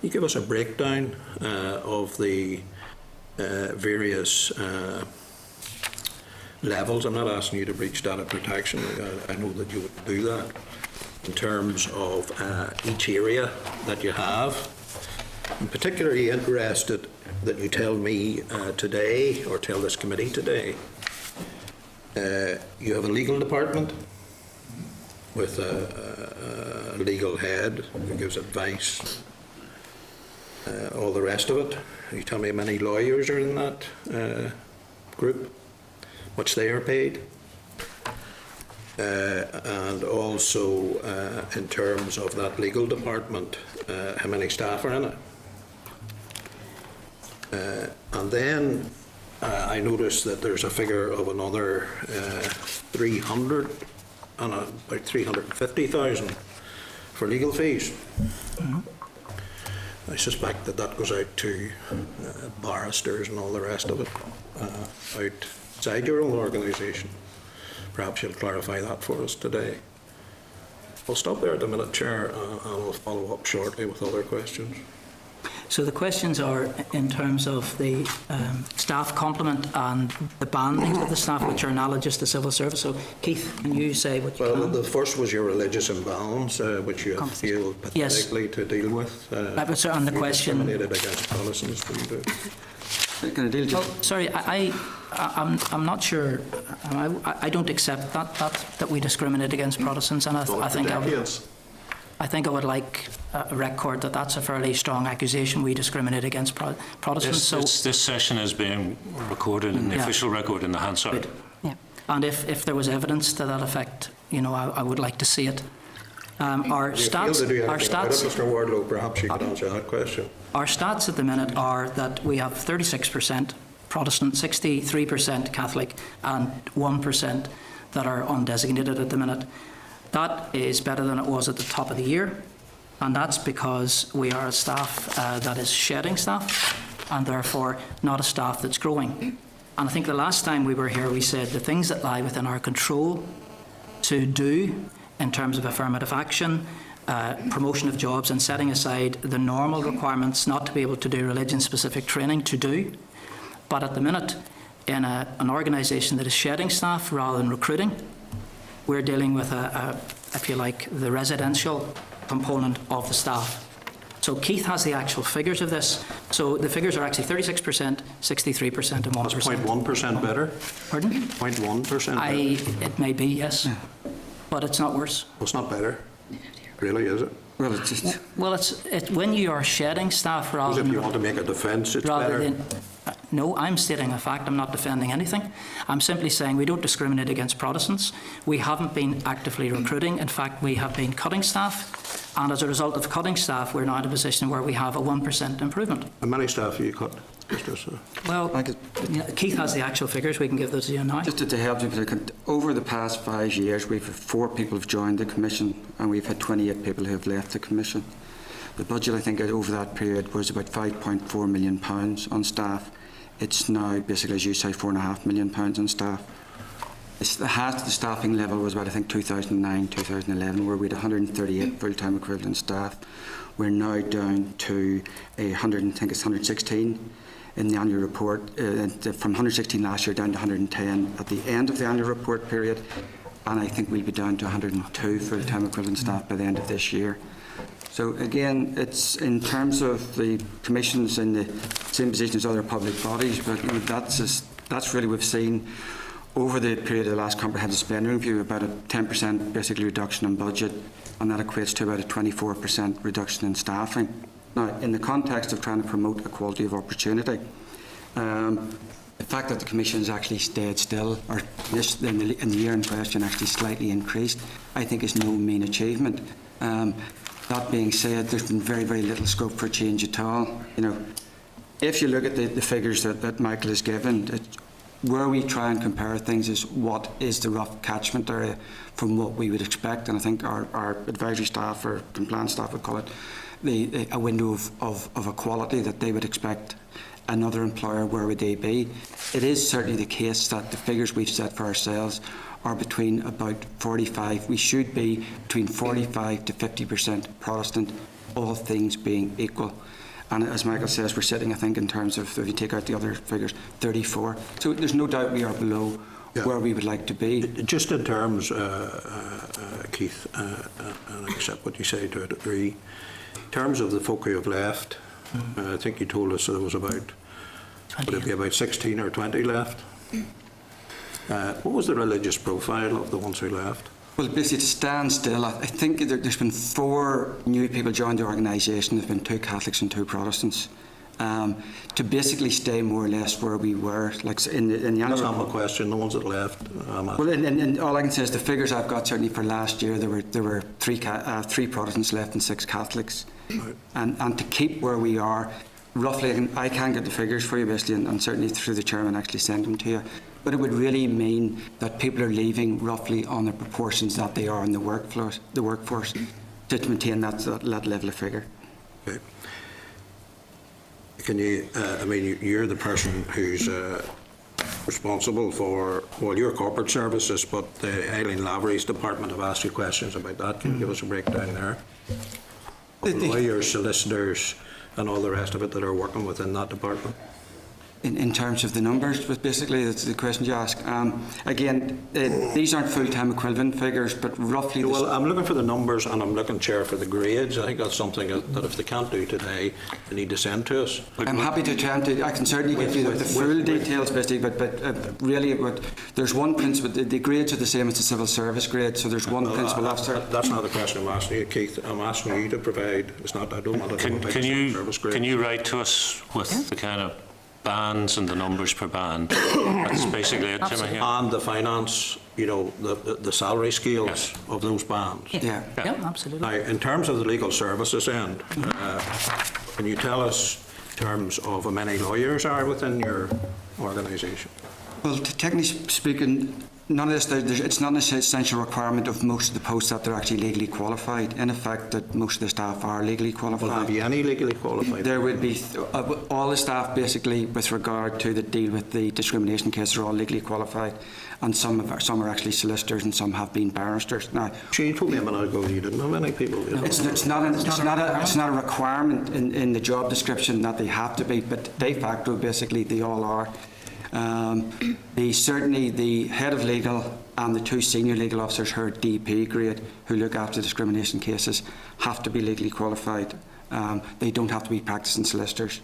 You give us a breakdown of the various levels. I'm not asking you to breach data protection. I know that you would do that. In terms of each area that you have, I'm particularly interested that you tell me today, or tell this committee today, you have a legal department with a legal head who gives advice, all the rest of it. You tell me how many lawyers are in that group, much they are paid, and also in terms of that legal department, how many staff are in it. And then I noticed that there's a figure of another 300 and about 350,000 for legal fees. I suspect that that goes out to barristers and all the rest of it outside your own organisation. Perhaps you'll clarify that for us today. I'll stop there at the minute, Chair, and I'll follow up shortly with other questions. So the questions are in terms of the staff complement and the bandings of the staff, which are analogous to civil service. So, Keith, can you say what you Well, can? the first was your religious imbalance, which you have failed pathetically to deal with. That was on the you question. discriminated against Protestants. Can I deal Well, sorry, I'm not sure. I don't accept that we discriminate against Protestants, and I think I would like a record that that's a fairly strong accusation. We discriminate against Protestants. This session is being recorded in the official record in the Hansard. Yeah. And if there was evidence to that effect, I would like to see it. Our stats, Mr. Wardlow, perhaps you could answer that question. Our stats at the minute are that we have 36% Protestant, 63% Catholic, and 1% that are undesignated at the minute. That is better than it was at the top of the year, and that's because we are a staff that is shedding staff, and therefore not a staff that's growing. And I think the last time we were here, we said the things that lie within our control to do in terms of affirmative action, promotion of jobs, and setting aside the normal requirements not to be able to do religion-specific training to do. But at the minute, in an organisation that is shedding staff rather than recruiting, we're dealing with, if you like, the residential component of the staff. So Keith has the actual figures of this. So the figures are actually 36%, 63% and 1%. That's 0.1% better? Pardon? 0.1% better? It may be, yes. But it's not worse. Well, it's not better. Really, is it? Well, it's just... Well, it's when you are shedding staff rather Because if than... you want to make a defence, it's better. No, I'm stating a fact. I'm not defending anything. I'm simply saying we don't discriminate against Protestants. We haven't been actively recruiting. In fact, we have been cutting staff. And as a result of cutting staff, we're now in a position where we have a 1% improvement. How many staff have you cut? Well, Keith has the actual figures. We can give those to you now. Just to help you, over the past 5 years, we've had 4 people who've joined the Commission, and we've had 28 people who have left the Commission. The budget, I think, over that period was about £5.4 million on staff. It's now basically, as you say, £4.5 million on staff. The highest the staffing level was about, I think, 2009, 2011, where we had 138 full-time equivalent staff. We're now down to 116 in the annual report, from 116 last year down to 110 at the end of the annual report period, and I think we'll be down to 102 full-time equivalent staff by the end of this year. So again, it's in terms of the commissions in the same position as other public bodies, but that's really we've seen over the period of the last comprehensive spending review about a 10% basically reduction in budget, and that equates to about a 24% reduction in staffing. Now, in the context of trying to promote equality of opportunity, the fact that the Commission has actually stayed still, or in the year in question actually slightly increased, I think is no mean achievement. That being said, there's been very, very little scope for change at all. If you look at the figures that Michael has given, where we try and compare things is what is the rough catchment area from what we would expect, and I think our advisory staff or compliance staff would call it a window of equality that they would expect another employer, where would they be? It is certainly the case that the figures we've set for ourselves are between about 45, we should be between 45 to 50% Protestant, all things being equal. And as Michael says, we're sitting, I think, in terms of, if you take out the other figures, 34. So there's no doubt we are below where we would like to be. Just in terms, Keith, and I accept what you say to a degree, in terms of the folk who have left, I think you told us there was about, would it be about 16 or 20 left? What was the religious profile of the ones who left? Well, basically, to stand still, I think there's been 4 new people joined the organisation. There's been 2 Catholics and 2 Protestants. To basically stay more or less where we were, like in the annual. That's not my question. The ones that left. Well, and all I can say is the figures I've got certainly for last year, there were 3 Protestants left and 6 Catholics, right. And to keep where we are, roughly, and I can get the figures for you basically, and certainly through the chairman actually send them to you. But it would really mean that people are leaving roughly on the proportions that they are in the workforce. to maintain that level of figure. Okay. Can you, I mean, you're the person who's responsible for, well, your corporate services, but the Eileen Lavery's department have asked you questions about that. Can you give us a breakdown there? Of the lawyers, solicitors, and all the rest of it that are working within that department? In terms of the numbers, but basically that's the question you ask. Again, these aren't full-time equivalent figures, but roughly... Well, I'm looking for the numbers, and I'm looking, Chair, for the grades. I think that's something that if they can't do today, they need to send to us. I'm happy to attempt it. I can certainly give you the full details, basically, but really, there's one principle. The grades are the same as the civil service grade, so there's one principal officer. That's not the question I'm asking you, Keith. I'm asking you to provide. It's not. I don't want to know about the civil service grade. Can you write to us with the kind of bands and the numbers per band? That's basically it, Jimmy. Yeah. And the finance, you know, the salary scales of those bands. Yeah, absolutely. Now, in terms of the legal services end, can you tell us in terms of how many lawyers are within your organisation? Well, technically speaking, none of this, it's not an essential requirement of most of the posts that they're actually legally qualified. In effect, that most of the staff are legally qualified. Well, have you any legally qualified? There would be, all the staff basically with regard to the deal with the discrimination case are all legally qualified, and some are actually solicitors and some have been barristers. Now, you told me a minute ago you didn't have any people. It's not a requirement in the job description that they have to be, but de facto basically they all are. Certainly the head of legal and the two senior legal officers who are DP grade, who look after discrimination cases, have to be legally qualified. They don't have to be practicing solicitors.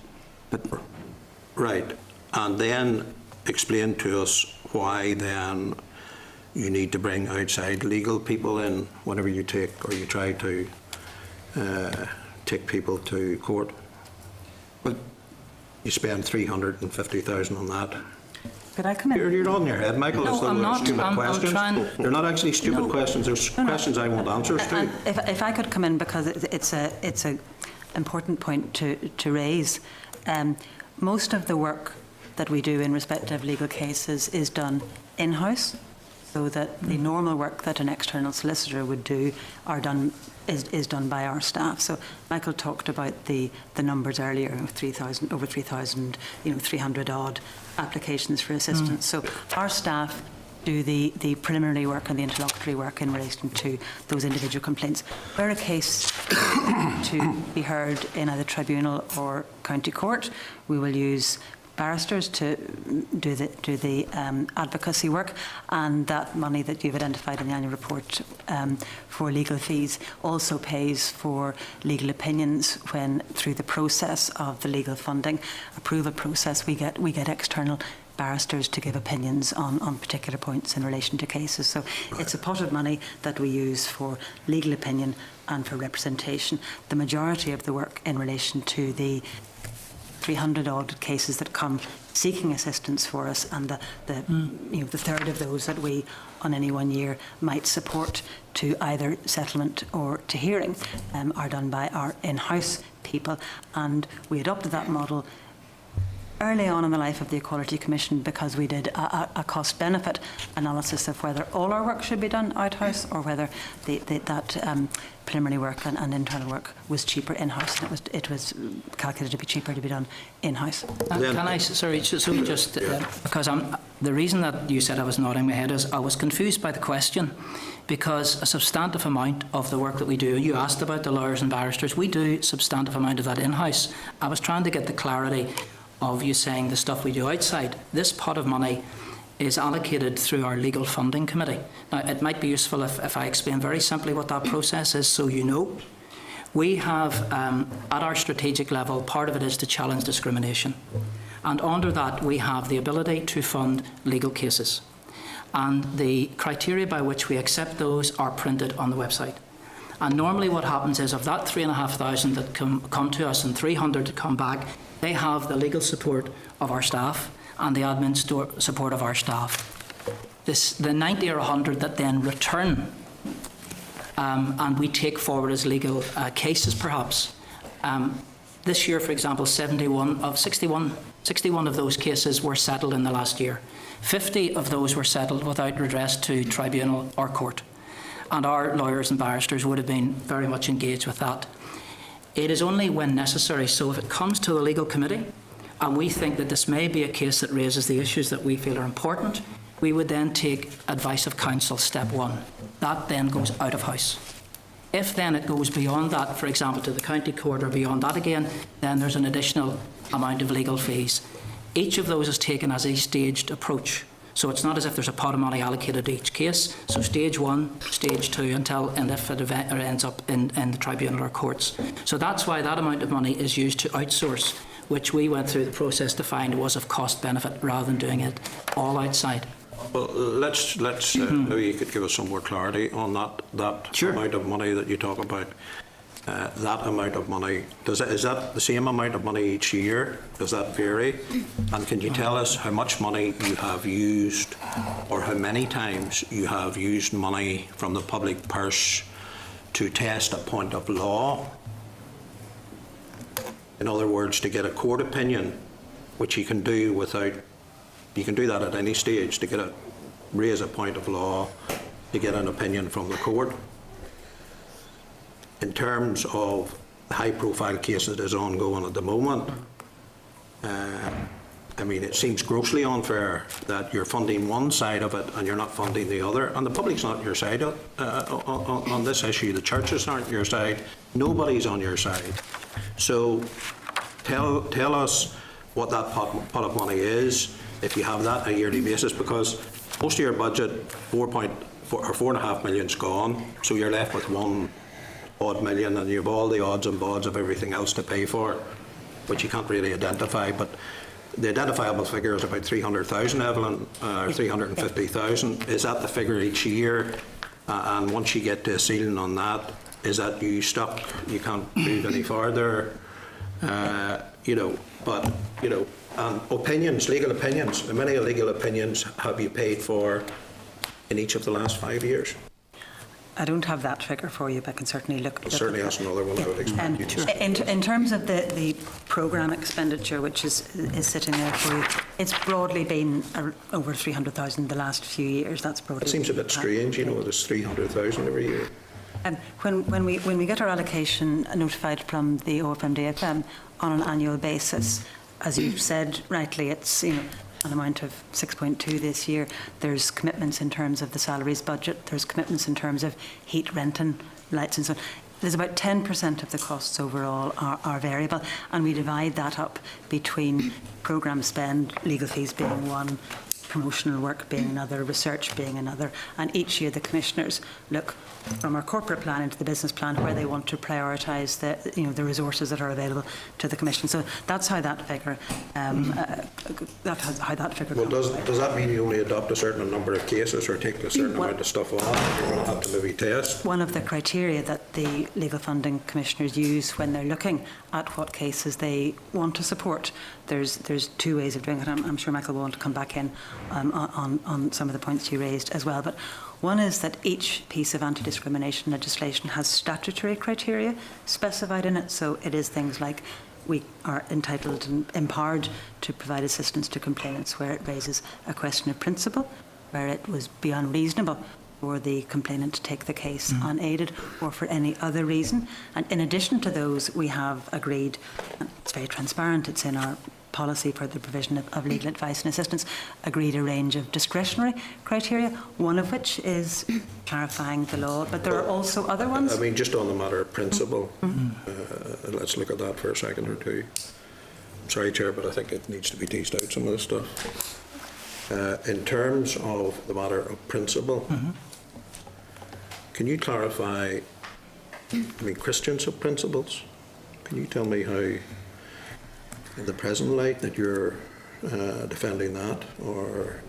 Right. And then explain to us why then you need to bring outside legal people in whenever you take or you try to take people to court. Well, you spend $350,000 on that. Could I come in? You're on your head, Michael. No, I'm not. I'm trying. They're not actually stupid questions. There's questions I want answers to. If I could come in, because it's a important point to raise. Most of the work that we do in respect of legal cases is done in-house, so that the normal work that an external solicitor would do is done by our staff. So Michael talked about the numbers earlier, over 3,000, 300 odd applications for assistance. So our staff do the preliminary work and the interlocutory work in relation to those individual complaints. Where a case to be heard in either tribunal or county court, we will use barristers to do the advocacy work, and that money that you've identified in the annual report for legal fees also pays for legal opinions when, through the process of the legal funding approval process, we get external barristers to give opinions on particular points in relation to cases. So it's a pot of money that we use for legal opinion and for representation. The majority of the work in relation to the 300 odd cases that come seeking assistance for us, and the third of those that we on any 1 year might support to either settlement or to hearing are done by our in-house people. And we adopted that model early on in the life of the Equality Commission because we did a cost-benefit analysis of whether all our work should be done out-house or whether that preliminary work and internal work was cheaper in-house, and it was calculated to be cheaper to be done in-house. Can I, sorry, just because the reason that you said I was nodding my head is I was confused by the question, because a substantive amount of the work that we do, you asked about the lawyers and barristers, we do a substantive amount of that in-house. I was trying to get the clarity of you saying the stuff we do outside. This pot of money is allocated through our legal funding committee. Now, it might be useful if I explain very simply what that process is, so you know. We have, at our strategic level, part of it is to challenge discrimination. And under that, we have the ability to fund legal cases. And the criteria by which we accept those are printed on the website. And normally what happens is, of that 3,500 that come to us and 300 that come back, they have the legal support of our staff and the admin support of our staff. The 90 or 100 that then return and we take forward as legal cases perhaps. This year, for example, 61 of those cases were settled in the last year. 50 of those were settled without redress to tribunal or court. and our lawyers and barristers would have been very much engaged with that. It is only when necessary. So if it comes to the legal committee and we think that this may be a case that raises the issues that we feel are important, we would then take advice of counsel, step one. That then goes out of house. If then it goes beyond that, for example, to the county court or beyond that again, then there's an additional amount of legal fees. Each of those is taken as a staged approach. So it's not as if there's a pot of money allocated to each case. So stage one, stage two, and if it ends up in the tribunal or courts. So that's why that amount of money is used to outsource, which we went through the process to find was of cost benefit rather than doing it all outside. Well, let's maybe you could give us some more clarity on that Sure. amount of money that you talk about. That amount of money, is that the same amount of money each year? Does that vary? And can you tell us how much money you have used, or how many times you have used money from the public purse to test a point of law? In other words, to get a court opinion, which you can do without, you can do that at any stage, to raise a point of law, to get an opinion from the court. In terms of the high-profile case that is ongoing at the moment, I mean, it seems grossly unfair that you're funding one side of it and you're not funding the other. And the public's not your side on this issue. The churches aren't your side. Nobody's on your side. So tell us what that pot of money is, if you have that on a yearly basis, because most of your budget, 4.5 million's gone, so you're left with 1 odd million, and you have all the odds and bods of everything else to pay for, which you can't really identify. But the identifiable figure is about 300,000, Evelyn, 350,000. Is that the figure each year? And once you get to a ceiling on that, is that you stuck? You can't move any further? And opinions, legal opinions. How many legal opinions have you paid for in each of the last 5 years? I don't have that figure for you, but I can certainly look. Certainly that's another one I would expect you to. In terms of the programme expenditure, which is sitting there for you, it's broadly been over 300,000 the last few years. That's broadly. It seems a bit strange, there's 300,000 every year. When we get our allocation notified from the OFMDFM on an annual basis, as you've said rightly, it's an amount of 6.2 this year. There's commitments in terms of the salaries budget. There's commitments in terms of heat, rent and lights and so on. There's about 10% of the costs overall are variable, and we divide that up between programme spend, legal fees being one, promotional work being another, research being another, and each year the commissioners look from our corporate plan into the business plan where they want to prioritise the resources that are available to the Commission. So that's how that figure Well, does that mean you only adopt a certain number of cases or take a certain amount of stuff on and you're going to have to maybe test? One of the criteria that the legal funding commissioners use when they're looking at what cases they want to support, there's two ways of doing it. I'm sure Michael will want to come back in on some of the points you raised as well. But one is that each piece of anti-discrimination legislation has statutory criteria specified in it. So it is things like we are entitled and empowered to provide assistance to complainants where it raises a question of principle, where it was beyond reasonable for the complainant to take the case unaided or for any other reason. And in addition to those, we have agreed, and it's very transparent, it's in our policy for the provision of legal advice and assistance, agreed a range of discretionary criteria, one of which is clarifying the law, but there are also other ones. I mean, just on the matter of principle, let's look at that for a second or two. Sorry, Chair, but I think it needs to be teased out, some of this stuff. In terms of the matter of principle, can you clarify, Christians have principles? Can you tell me how, in the present light, that you're defending that or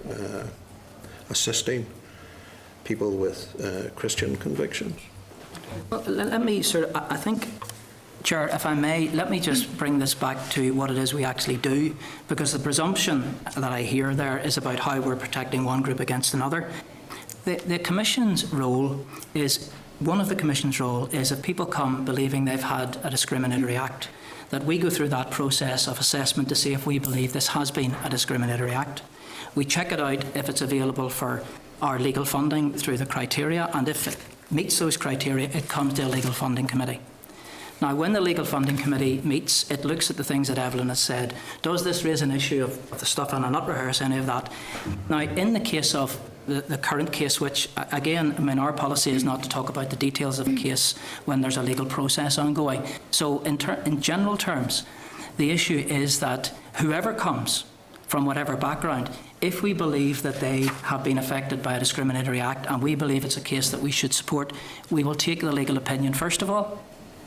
assisting people with Christian convictions? Well, let me I think, Chair, if I may, let me just bring this back to what it is we actually do, because the presumption that I hear there is about how we're protecting one group against another. The Commission's role is, one of the Commission's role is if people come believing they've had a discriminatory act, that we go through that process of assessment to see if we believe this has been a discriminatory act. We check it out if it's available for our legal funding through the criteria, and if meets those criteria, it comes to a legal funding committee. Now, when the Legal Funding Committee meets, it looks at the things that Evelyn has said. Does this raise an issue of the stuff, and I'll not rehearse any of that. Now, in the case of the current case, which, again, I mean, our policy is not to talk about the details of a case when there's a legal process ongoing. So, in general terms, the issue is that whoever comes, from whatever background, if we believe that they have been affected by a discriminatory act and we believe it's a case that we should support, we will take the legal opinion first of all.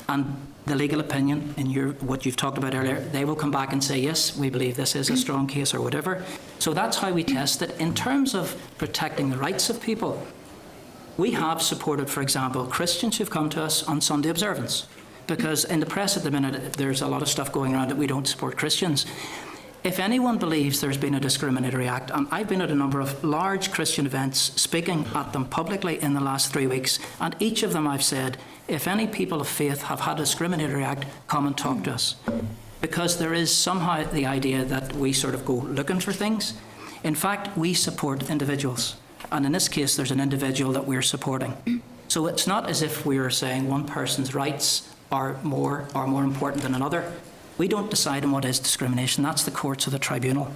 And the legal opinion, in what you've talked about earlier, they will come back and say, yes, we believe this is a strong case or whatever. So that's how we test it. In terms of protecting the rights of people, we have supported, for example, Christians who've come to us on Sunday observance. Because in the press at the minute, there's a lot of stuff going around that we don't support Christians. If anyone believes there's been a discriminatory act, and I've been at a number of large Christian events speaking at them publicly in the last 3 weeks, and each of them I've said, if any people of faith have had a discriminatory act, come and talk to us. Because there is somehow the idea that we sort of go looking for things. In fact, we support individuals. And in this case, there's an individual that we're supporting. So it's not as if we're saying one person's rights are more important than another. We don't decide on what is discrimination. That's the courts or the tribunal.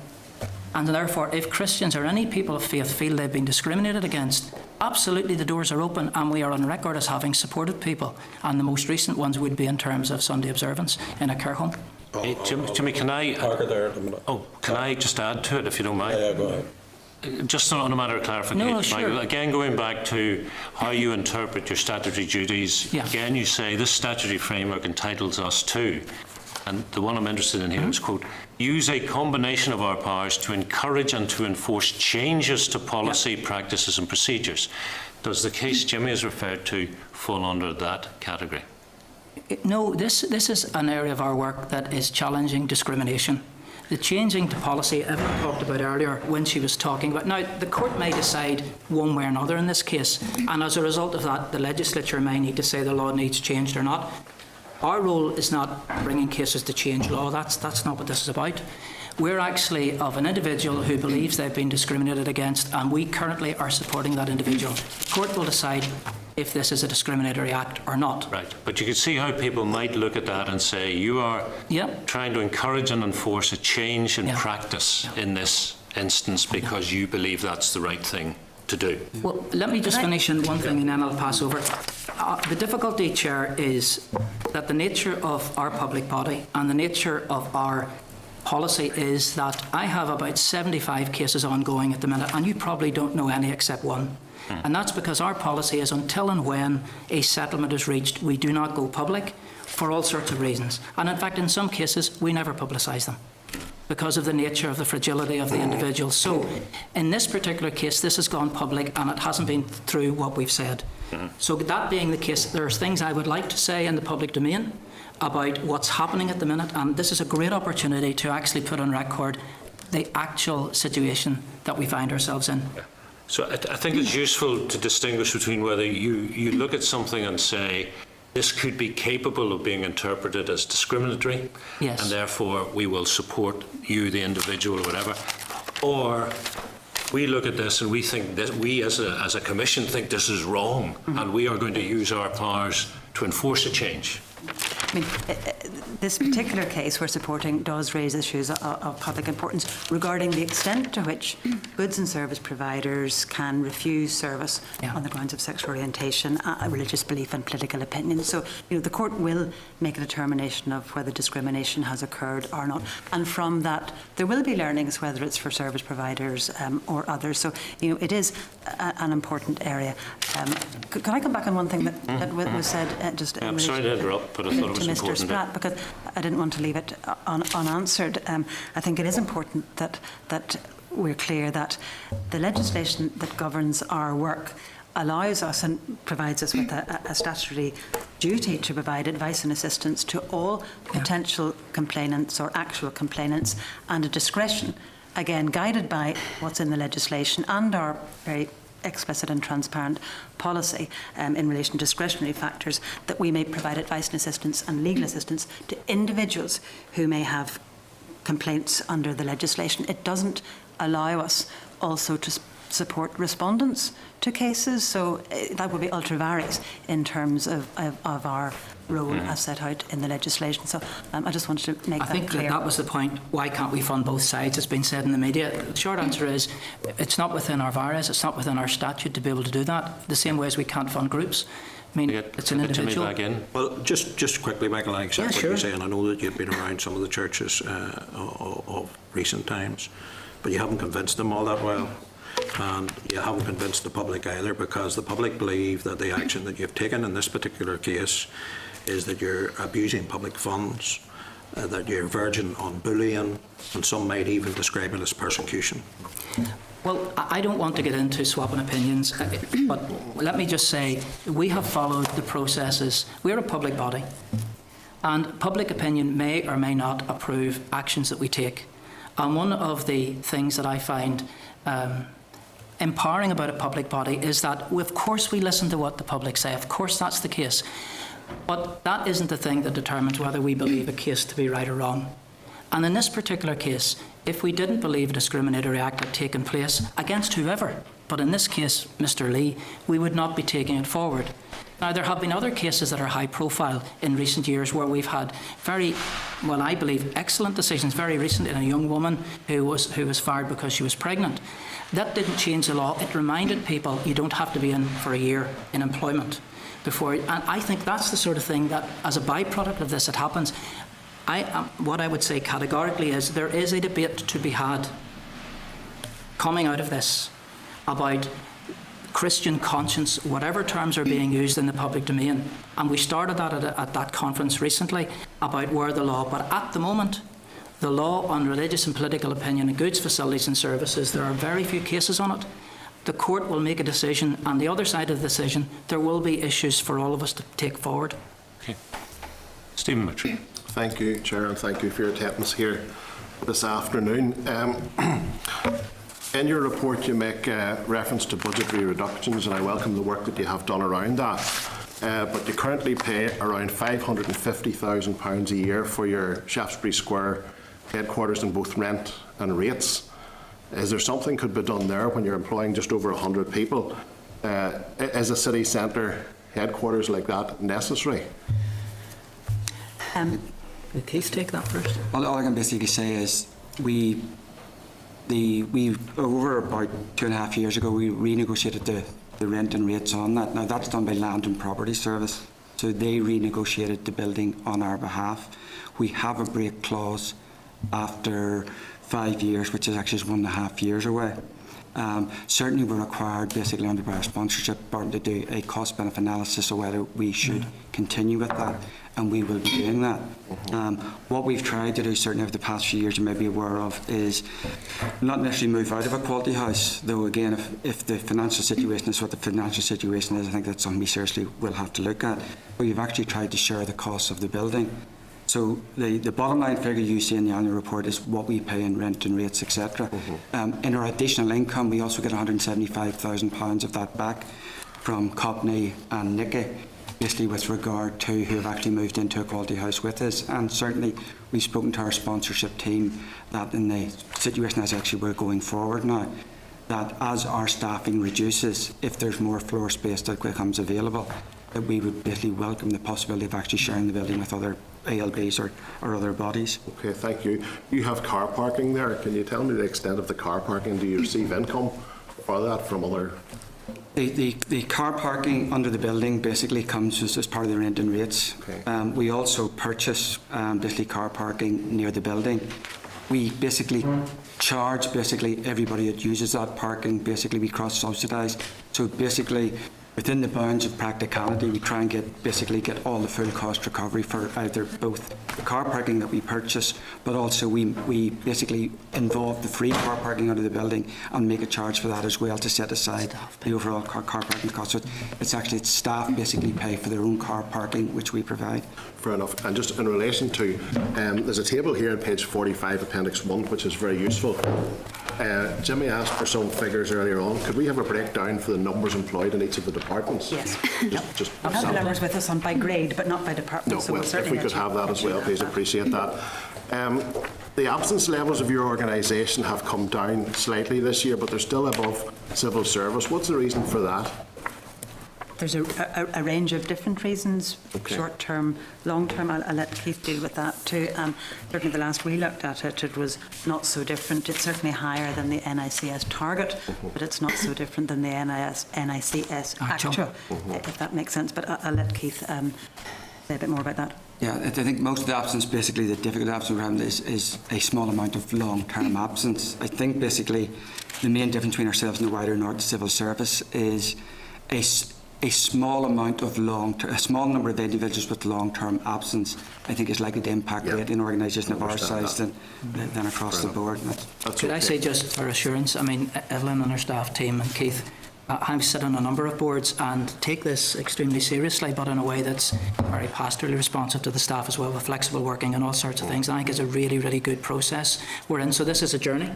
And therefore, if Christians or any people of faith feel they've been discriminated against, absolutely the doors are open, and we are on record as having supported people. And the most recent ones would be in terms of Sunday observance in a care home. Hey, Jimmy, can I... can I just add to it, if you don't mind? Yeah, go ahead. Just on a matter of clarification, No, sure. Michael, again, going back to how you interpret your statutory duties, Yeah. again, you say this statutory framework entitles us to, and the one I'm interested in here is, quote, use a combination of our powers to encourage and to enforce changes to policy, practices and procedures. Does the case Jimmy has referred to fall under that category? No, this is an area of our work that is challenging discrimination. The changing to policy Evelyn talked about earlier when she was talking about. Now, the court may decide one way or another in this case, and as a result of that, the legislature may need to say the law needs changed or not. Our role is not bringing cases to change law. That's not what this is about. We're actually of an individual who believes they've been discriminated against, and we currently are supporting that individual. The court will decide if this is a discriminatory act or not. Right, but you can see how people might look at that and say you are trying to encourage and enforce a change in practice in this instance because you believe that's the right thing to do. Well, let me just finish on one thing and then I'll pass over. The difficulty, Chair, is that the nature of our public body and the nature of our policy is that I have about 75 cases ongoing at the minute, and you probably don't know any except one. And that's because our policy is until and when a settlement is reached, we do not go public for all sorts of reasons. And in fact, in some cases, we never publicise them because of the nature of the fragility of the individual. So in this particular case, this has gone public and it hasn't been through what we've said. So that being the case, there's things I would like to say in the public domain about what's happening at the minute, and this is a great opportunity to actually put on record the actual situation that we find ourselves in. So I think it's useful to distinguish between whether you look at something and say this could be capable of being interpreted as discriminatory, yes, and therefore we will support you, the individual, or whatever, or we look at this and we think that we as a commission think this is wrong, and we are going to use our powers to enforce a change. I mean, this particular case we're supporting does raise issues of public importance regarding the extent to which goods and service providers can refuse service on the grounds of sexual orientation, religious belief and political opinion. So, the court will make a determination of whether discrimination has occurred or not. And from that, there will be learnings, whether it's for service providers or others. So, it is an important area. Can I come back on one thing that was said? I'm sorry to interrupt, but I thought it was to Mr. important. Spratt, because I didn't want to leave it unanswered. I think it is important that we're clear that the legislation that governs our work allows us and provides us with a statutory duty to provide advice and assistance to all potential complainants or actual complainants, and a discretion, again, guided by what's in the legislation and our very explicit and transparent policy in relation to discretionary factors, that we may provide advice and assistance and legal assistance to individuals who may have complaints under the legislation. It doesn't allow us also to support respondents to cases. So that would be ultra vires in terms of our role as set out in the legislation. So I just wanted to make that clear. I think that was the point. Why can't we fund both sides? It's been said in the media. The short answer is it's not within our VARAs, it's not within our statute to be able to do that. The same way as we can't fund groups. I mean, it's an individual. Back in. Well, just quickly, Michael, I accept what sure. you're saying. I know that you've been around some of the churches of recent times, but you haven't convinced them all that well. And you haven't convinced the public either, because the public believe that the action that you've taken in this particular case is that you're abusing public funds, that you're verging on bullying, and some might even describe it as persecution. Well, I don't want to get into swapping opinions, but let me just say we have followed the processes. We're a public body, and public opinion may or may not approve actions that we take. And one of the things that I find empowering about a public body is that, of course, we listen to what the public say. Of course, that's the case. But that isn't the thing that determines whether we believe a case to be right or wrong. And in this particular case, if we didn't believe a discriminatory act had taken place against whoever, but in this case, Mr. Lee, we would not be taking it forward. Now, there have been other cases that are high profile in recent years where we've had very, well, I believe, excellent decisions. Very recently, a young woman who was fired because she was pregnant. That didn't change the law. It reminded people you don't have to be in for a year in employment before. And I think that's the sort of thing that, as a byproduct of this, it happens. What I would say categorically is there is a debate to be had coming out of this about Christian conscience, whatever terms are being used in the public domain. And we started that at that conference recently about where the law, but at the moment, the law on religious and political opinion in goods, facilities and services, there are very few cases on it. The court will make a decision, and the other side of the decision, there will be issues for all of us to take forward. Okay. Stephen Mitchell. Thank you, Chair, and thank you for your attendance here this afternoon. In your report, you make reference to budgetary reductions, and I welcome the work that you have done around that. But you currently pay around £550,000 a year for your Shaftesbury Square headquarters in both rent and rates. Is there something could be done there when you're employing just over 100 people? Is a city centre headquarters like that necessary? Keith, take that first. All I can basically say is we over about 2.5 years ago, we renegotiated the rent and rates on that. Now that's done by Land and Property Service, so they renegotiated the building on our behalf. We have a break clause after 5 years, which is actually 1.5 years away. Certainly we're required basically under our sponsorship board to do a cost benefit analysis of whether we should continue with that, and we will be doing that. What we've tried to do certainly over the past few years, you may be aware of, is not necessarily move out of a quality house, though again if the financial situation is what the financial situation is, I think that's something we seriously will have to look at. But we've actually tried to share the costs of the building. So the bottom line figure you see in the annual report is what we pay in rent and rates, etc. In our additional income, we also get £175,000 of that back from Copney and Nicky, basically with regard to who have actually moved into a quality house with us. And certainly we've spoken to our sponsorship team that in the situation as actually we're going forward now, that as our staffing reduces, if there's more floor space that becomes available, that we would basically welcome the possibility of actually sharing the building with other ALBs or other bodies. Okay, thank you. You have car parking there. Can you tell me the extent of the car parking? Do you receive income for that from other? The car parking under the building basically comes as part of the rent and rates. Okay. We also purchase basically car parking near the building. We basically charge everybody that uses that parking. Basically, we cross-subsidise. So basically, within the bounds of practicality, we try and get all the full cost recovery for either both the car parking that we purchase, but also we basically involve the free car parking under the building and make a charge for that as well to set aside the overall car parking cost. So it's staff basically pay for their own car parking, which we provide. Fair enough. And just in relation to, there's a table here on page 45, Appendix 1, which is very useful. Jimmy asked for some figures earlier on. Could we have a breakdown for the numbers employed in each of the departments? Yes. Just I have the numbers with us on by grade, but not by department. No, so well, we'll if certainly we could have that as well, please, appreciate that. the absence levels of your organisation have come down slightly this year, but they're still above civil service. What's the reason for that? There's a range of different reasons, Okay. short-term, long-term. I'll let Keith deal with that too. Certainly the last we looked at it, it was not so different. It's certainly higher than the NICS target, but it's not so different than the NICS actual, if that makes sense. But I'll let Keith say a bit more about that. Yeah, I think most of the absence, basically the difficult absence we're having is a small amount of long-term absence. I think basically the main difference between ourselves and the wider North Civil Service is a small amount of a small number of individuals with long-term absence, I think, is likely to impact rate in an organisation of our size than across the board. Could I say, just for assurance, I mean, Evelyn and her staff team and Keith, I've sit on a number of boards and take this extremely seriously, but in a way that's very pastorally responsive to the staff as well, with flexible working and all sorts of things. I think it's a really, really good process we're in. So this is a journey,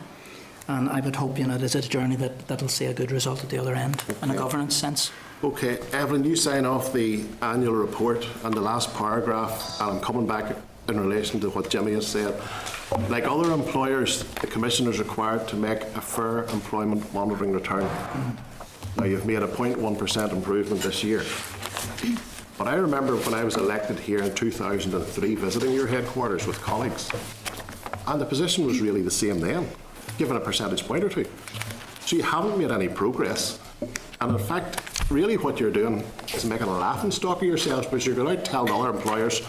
and I would hope, it is a journey that'll see a good result at the other end in a governance sense. Okay, Evelyn, you sign off the annual report and the last paragraph, and I'm coming back in relation to what Jimmy has said. Like other employers, the Commission is required to make a fair employment monitoring return. Now, you've made a 0.1% improvement this year. But I remember when I was elected here in 2003, visiting your headquarters with colleagues, and the position was really the same then, given a percentage point or two. So you haven't made any progress. And in fact, really what you're doing is making a laughing stock of yourselves, because you're going out telling other employers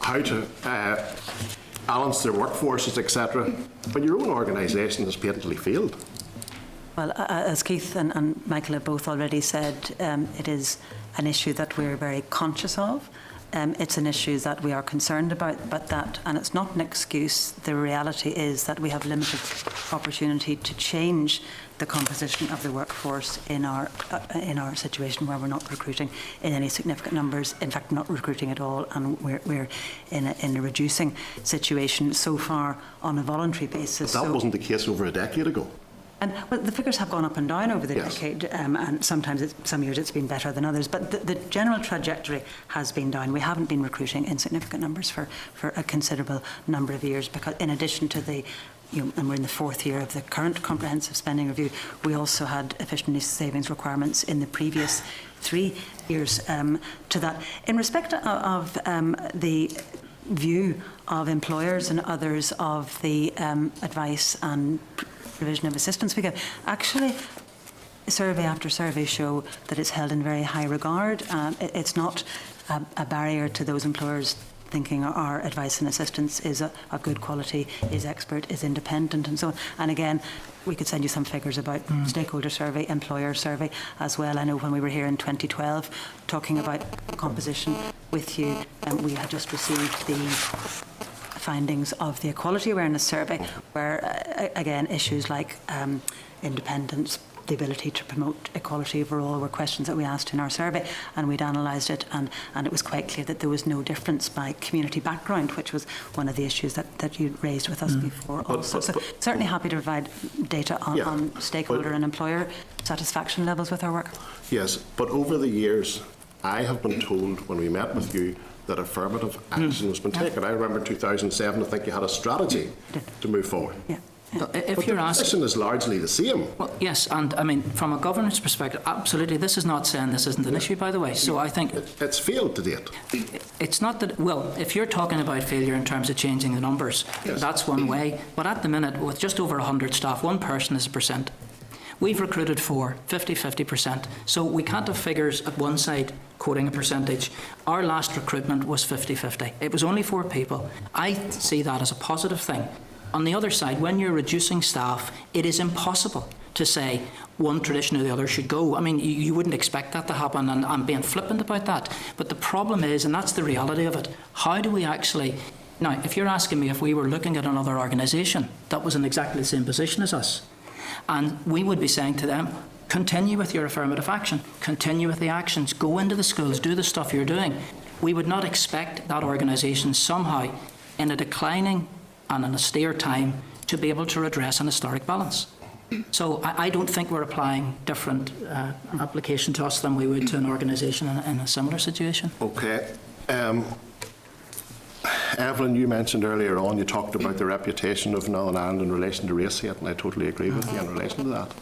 how to balance their workforces, etc. But your own organisation has patently failed. Well, as Keith and Michael have both already said, it is an issue that we're very conscious of. It's an issue that we are concerned about, and it's not an excuse. The reality is that we have limited opportunity to change the composition of the workforce in our situation where we're not recruiting in any significant numbers. In fact, not recruiting at all, and we're in a reducing situation so far on a voluntary basis. But that wasn't the case over a decade ago. And well, the figures have gone up and down over the decade, and sometimes some years it's been better than others. But the general trajectory has been down. We haven't been recruiting in significant numbers for a considerable number of years, because in addition to the and we're in the fourth year of the current comprehensive spending review, we also had efficiency savings requirements in the previous 3 years to that. In respect of the view of employers and others of the advice and provision of assistance we give, actually survey after survey show that it's held in very high regard. It's not a barrier to those employers thinking our advice and assistance is of good quality, is expert, is independent, and so on. And again, we could send you some figures about stakeholder survey, employer survey as well. I know when we were here in 2012 talking about composition with you, we had just received the findings of the Equality Awareness Survey, where again issues like independence, the ability to promote equality overall were questions that we asked in our survey, and we'd analysed it, and it was quite clear that there was no difference by community background, which was one of the issues that you raised with us before also. So certainly happy to provide data on stakeholder and employer satisfaction levels with our work. Yes, but over the years I have been told when we met with you that affirmative action has been taken. I remember 2007, I think you had a strategy to move forward. If but you're the asking, position is largely the same. well, yes, and I mean, from a governance perspective, absolutely. This is not saying this isn't an issue, by the way. So I think It's failed to date. it's not that. Well, if you're talking about failure in terms of changing the numbers, that's one way. But at the minute, with just over 100 staff, one person is a percent. We've recruited 50%. So we can't have figures at one side quoting a percentage. Our last recruitment was 50-50. It was only 4 people. I see that as a positive thing. On the other side, when you're reducing staff, it is impossible to say one tradition or the other should go. I mean, you wouldn't expect that to happen, and I'm being flippant about that. But the problem is, and that's the reality of it, how do we actually... Now, if you're asking me if we were looking at another organisation that was in exactly the same position as us, and we would be saying to them, continue with your affirmative action, continue with the actions, go into the schools, do the stuff you're doing. We would not expect that organisation somehow, in a declining and an austere time, to be able to redress an historic balance. So I don't think we're applying different application to us than we would to an organisation in a similar situation. Okay. Evelyn, you mentioned earlier on, you talked about the reputation of Northern Ireland in relation to race hate, and I totally agree with you in relation to that.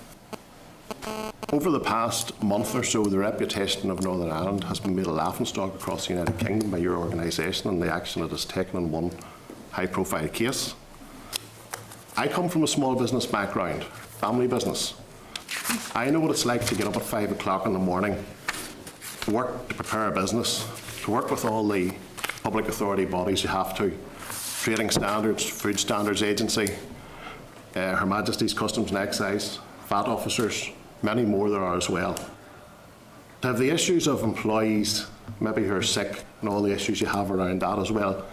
Over the past month or so, the reputation of Northern Ireland has been made a laughingstock across the United Kingdom by your organisation and the action it has taken on one high-profile case. I come from a small business background, family business. I know what it's like to get up at 5 o'clock in the morning, to work, to prepare a business, to work with all the public authority bodies you have to, Trading Standards, Food Standards Agency, Her Majesty's Customs and Excise, VAT officers, many more there are as well. To have the issues of employees, maybe who are sick, and all the issues you have around that as well,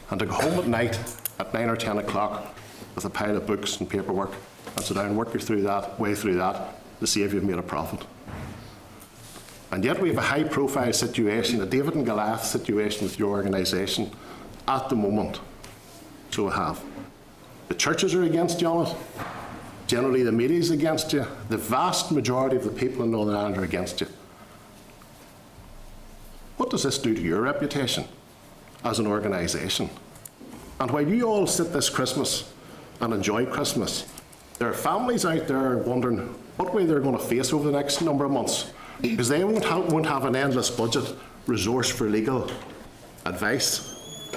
and to go home at night at 9 or 10 o'clock with a pile of books and paperwork and sit down and work way through that to see if you've made a profit. And yet we have a high-profile situation, a David and Goliath situation with your organisation at the moment. So we have. The churches are against you on it. Generally, the media is against you. The vast majority of the people in Northern Ireland are against you. What does this do to your reputation as an organisation? And while you all sit this Christmas and enjoy Christmas, there are families out there wondering what way they're going to face over the next number of months, because they won't have an endless budget resource for legal advice.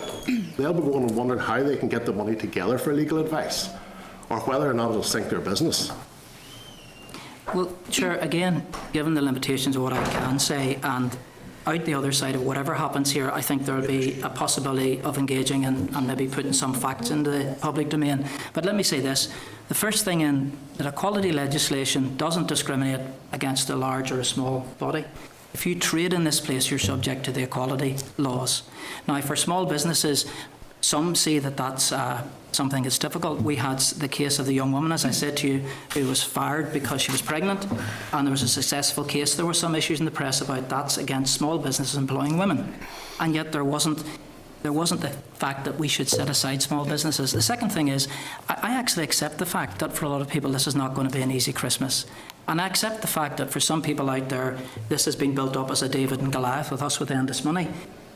They'll be going and wondering how they can get the money together for legal advice, or whether or not it'll sink their business. Well, Chair, again, given the limitations of what I can say, and out the other side of whatever happens here, I think there will be a possibility of engaging and maybe putting some facts into the public domain. But let me say this. The first thing in that equality legislation doesn't discriminate against a large or a small body. If you trade in this place, you're subject to the equality laws. Now, for small businesses, some see that that's something that's difficult. We had the case of the young woman, as I said to you, who was fired because she was pregnant, and there was a successful case. There were some issues in the press about that's against small businesses employing women, and yet there wasn't the fact that we should set aside small businesses. The second thing is, I actually accept the fact that for a lot of people this is not going to be an easy Christmas. And I accept the fact that for some people out there, this has been built up as a David and Goliath with us with endless money.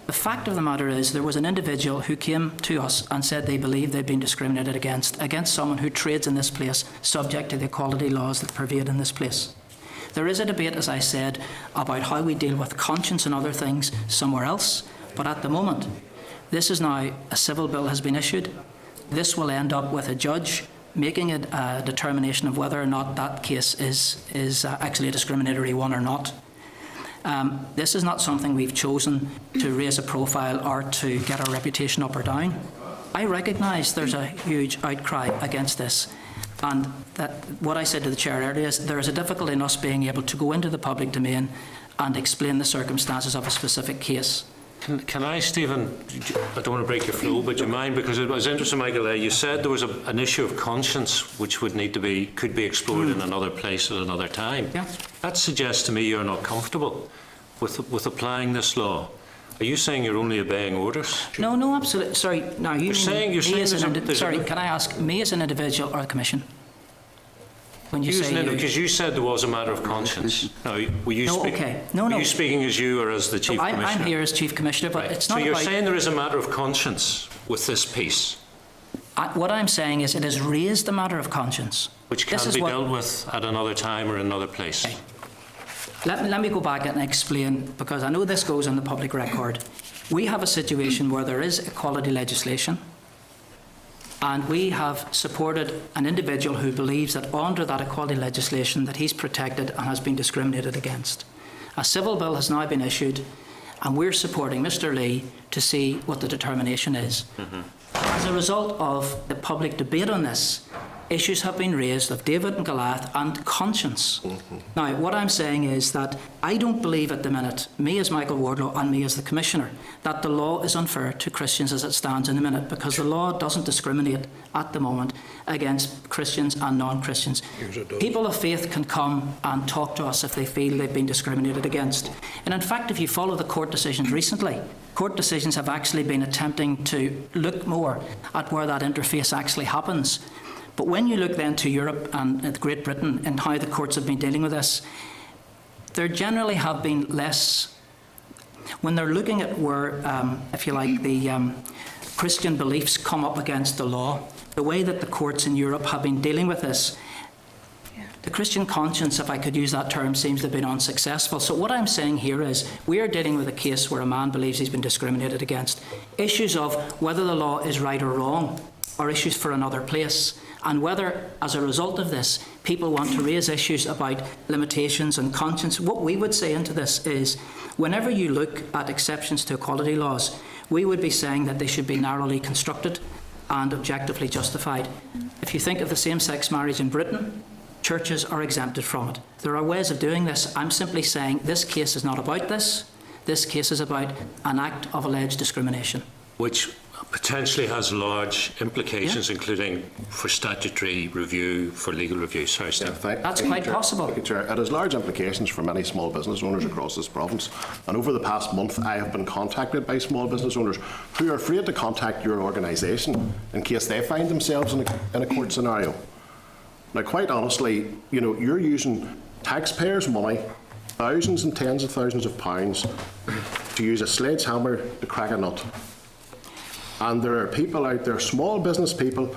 The fact of the matter is there was an individual who came to us and said they believed they'd been discriminated against someone who trades in this place subject to the equality laws that pervade in this place. There is a debate, as I said, about how we deal with conscience and other things somewhere else, but at the moment, this is now a civil bill has been issued. This will end up with a judge making a determination of whether or not that case is actually a discriminatory one or not. This is not something we've chosen to raise a profile or to get our reputation up or down. I recognise there's a huge outcry against this, and that what I said to the Chair earlier is there is a difficulty in us being able to go into the public domain and explain the circumstances of a specific case. Can I, Stephen, I don't want to break your flow, but do you mind, because it was interesting, Michael, you said there was an issue of conscience which could be explored in another place at another time. Yeah. That suggests to me you're not comfortable with applying this law. Are you saying you're only obeying orders? No, absolutely. Sorry, now you're saying sorry, can I ask me as an individual or the Commission? When you say because you said there was a matter of conscience. Now, were you you speaking as you or as the Chief Commissioner? I'm here as Chief Commissioner, but it's not. So you're saying there is a matter of conscience with this piece? What I'm saying is it has raised the matter of conscience, which can be dealt with at another time or another place. Okay. Let me go back and explain, because I know this goes on the public record. We have a situation where there is equality legislation, and we have supported an individual who believes that under that equality legislation that he's protected and has been discriminated against. A civil bill has now been issued, and we're supporting Mr. Lee to see what the determination is. As a result of the public debate on this, issues have been raised of David and Goliath and conscience. Now, what I'm saying is that I don't believe at the minute, me as Michael Wardlow and me as the Commissioner, that the law is unfair to Christians as it stands in the minute, because the law doesn't discriminate at the moment against Christians and non-Christians. People of faith can come and talk to us if they feel they've been discriminated against. And in fact, if you follow the court decisions recently, court decisions have actually been attempting to look more at where that interface actually happens. But when you look then to Europe and at Great Britain and how the courts have been dealing with this, there generally have been less, when they're looking at where, if you like, Christian beliefs come up against the law. The way that the courts in Europe have been dealing with this, the Christian conscience, if I could use that term, seems to have been unsuccessful. So what I'm saying here is we are dealing with a case where a man believes he's been discriminated against. Issues of whether the law is right or wrong are issues for another place. And whether, as a result of this, people want to raise issues about limitations and conscience, what we would say into this is, whenever you look at exceptions to equality laws, we would be saying that they should be narrowly constructed and objectively justified. If you think of the same-sex marriage in Britain, churches are exempted from it. There are ways of doing this. I'm simply saying this case is not about this. This case is about an act of alleged discrimination. Which potentially has large implications, including for statutory review, for legal review. Sorry, Steve. That's quite possible. Thank you, Chair. It has large implications for many small business owners across this province. And over the past month, I have been contacted by small business owners who are afraid to contact your organisation in case they find themselves in a court scenario. Now, quite honestly, you know, you're using taxpayers' money, thousands and tens of thousands of pounds, to use a sledgehammer to crack a nut. And there are people out there, small business people,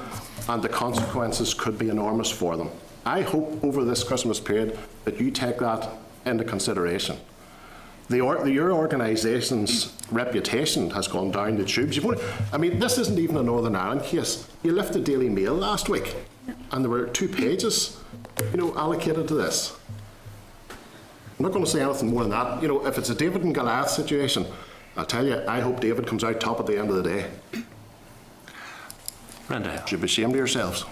and the consequences could be enormous for them. I hope over this Christmas period that you take that into consideration. Your organisation's reputation has gone down the tubes. I mean, this isn't even a Northern Ireland case. You left the Daily Mail last week, and there were 2 pages, you know, allocated to this. I'm not going to say anything more than that. You know, if it's a David and Goliath situation, I'll tell you, I hope David comes out top at the end of the day. Brenda. You should be ashamed of yourselves.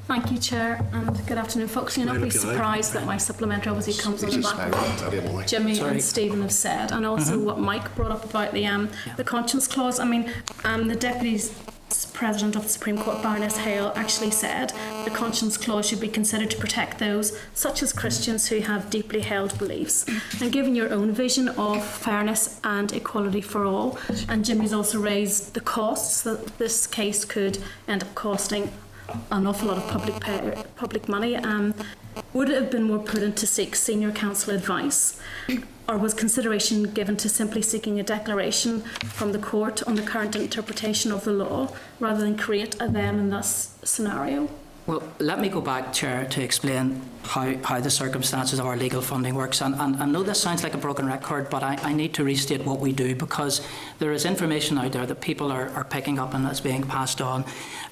Thank you, Chair, and good afternoon, folks. You'll not be surprised that my supplementary obviously comes on the back of what Jimmy and Stephen have said, and also what Mike brought up about the conscience clause. I mean, the Deputy President of the Supreme Court, Baroness Hale, actually said the conscience clause should be considered to protect those, such as Christians, who have deeply held beliefs. And given your own vision of fairness and equality for all, and Jimmy's also raised the costs that this case could end up costing an awful lot of public money, would it have been more prudent to seek senior counsel advice? Or was consideration given to simply seeking a declaration from the court on the current interpretation of the law, rather than create a them and thus scenario? Well, let me go back, Chair, to explain how the circumstances of our legal funding works. And I know this sounds like a broken record, but I need to restate what we do, because there is information out there that people are picking up and that's being passed on.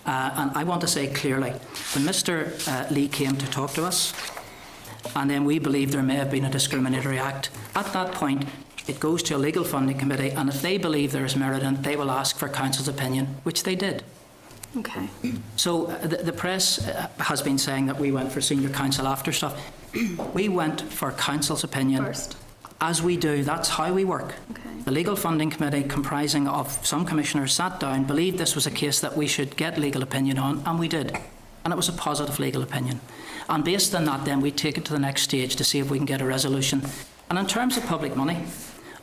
And I want to say clearly, when Mr. Lee came to talk to us, and then we believe there may have been a discriminatory act, at that point it goes to a legal funding committee, and if they believe there is merit in it, they will ask for counsel's opinion, which they did. Okay. So the press has been saying that we went for senior counsel after stuff. We went for counsel's opinion First. As we do. That's how we work. Okay. The legal funding committee, comprising of some commissioners, sat down, believed this was a case that we should get legal opinion on, and we did. And it was a positive legal opinion. And based on that, then we take it to the next stage to see if we can get a resolution. And in terms of public money,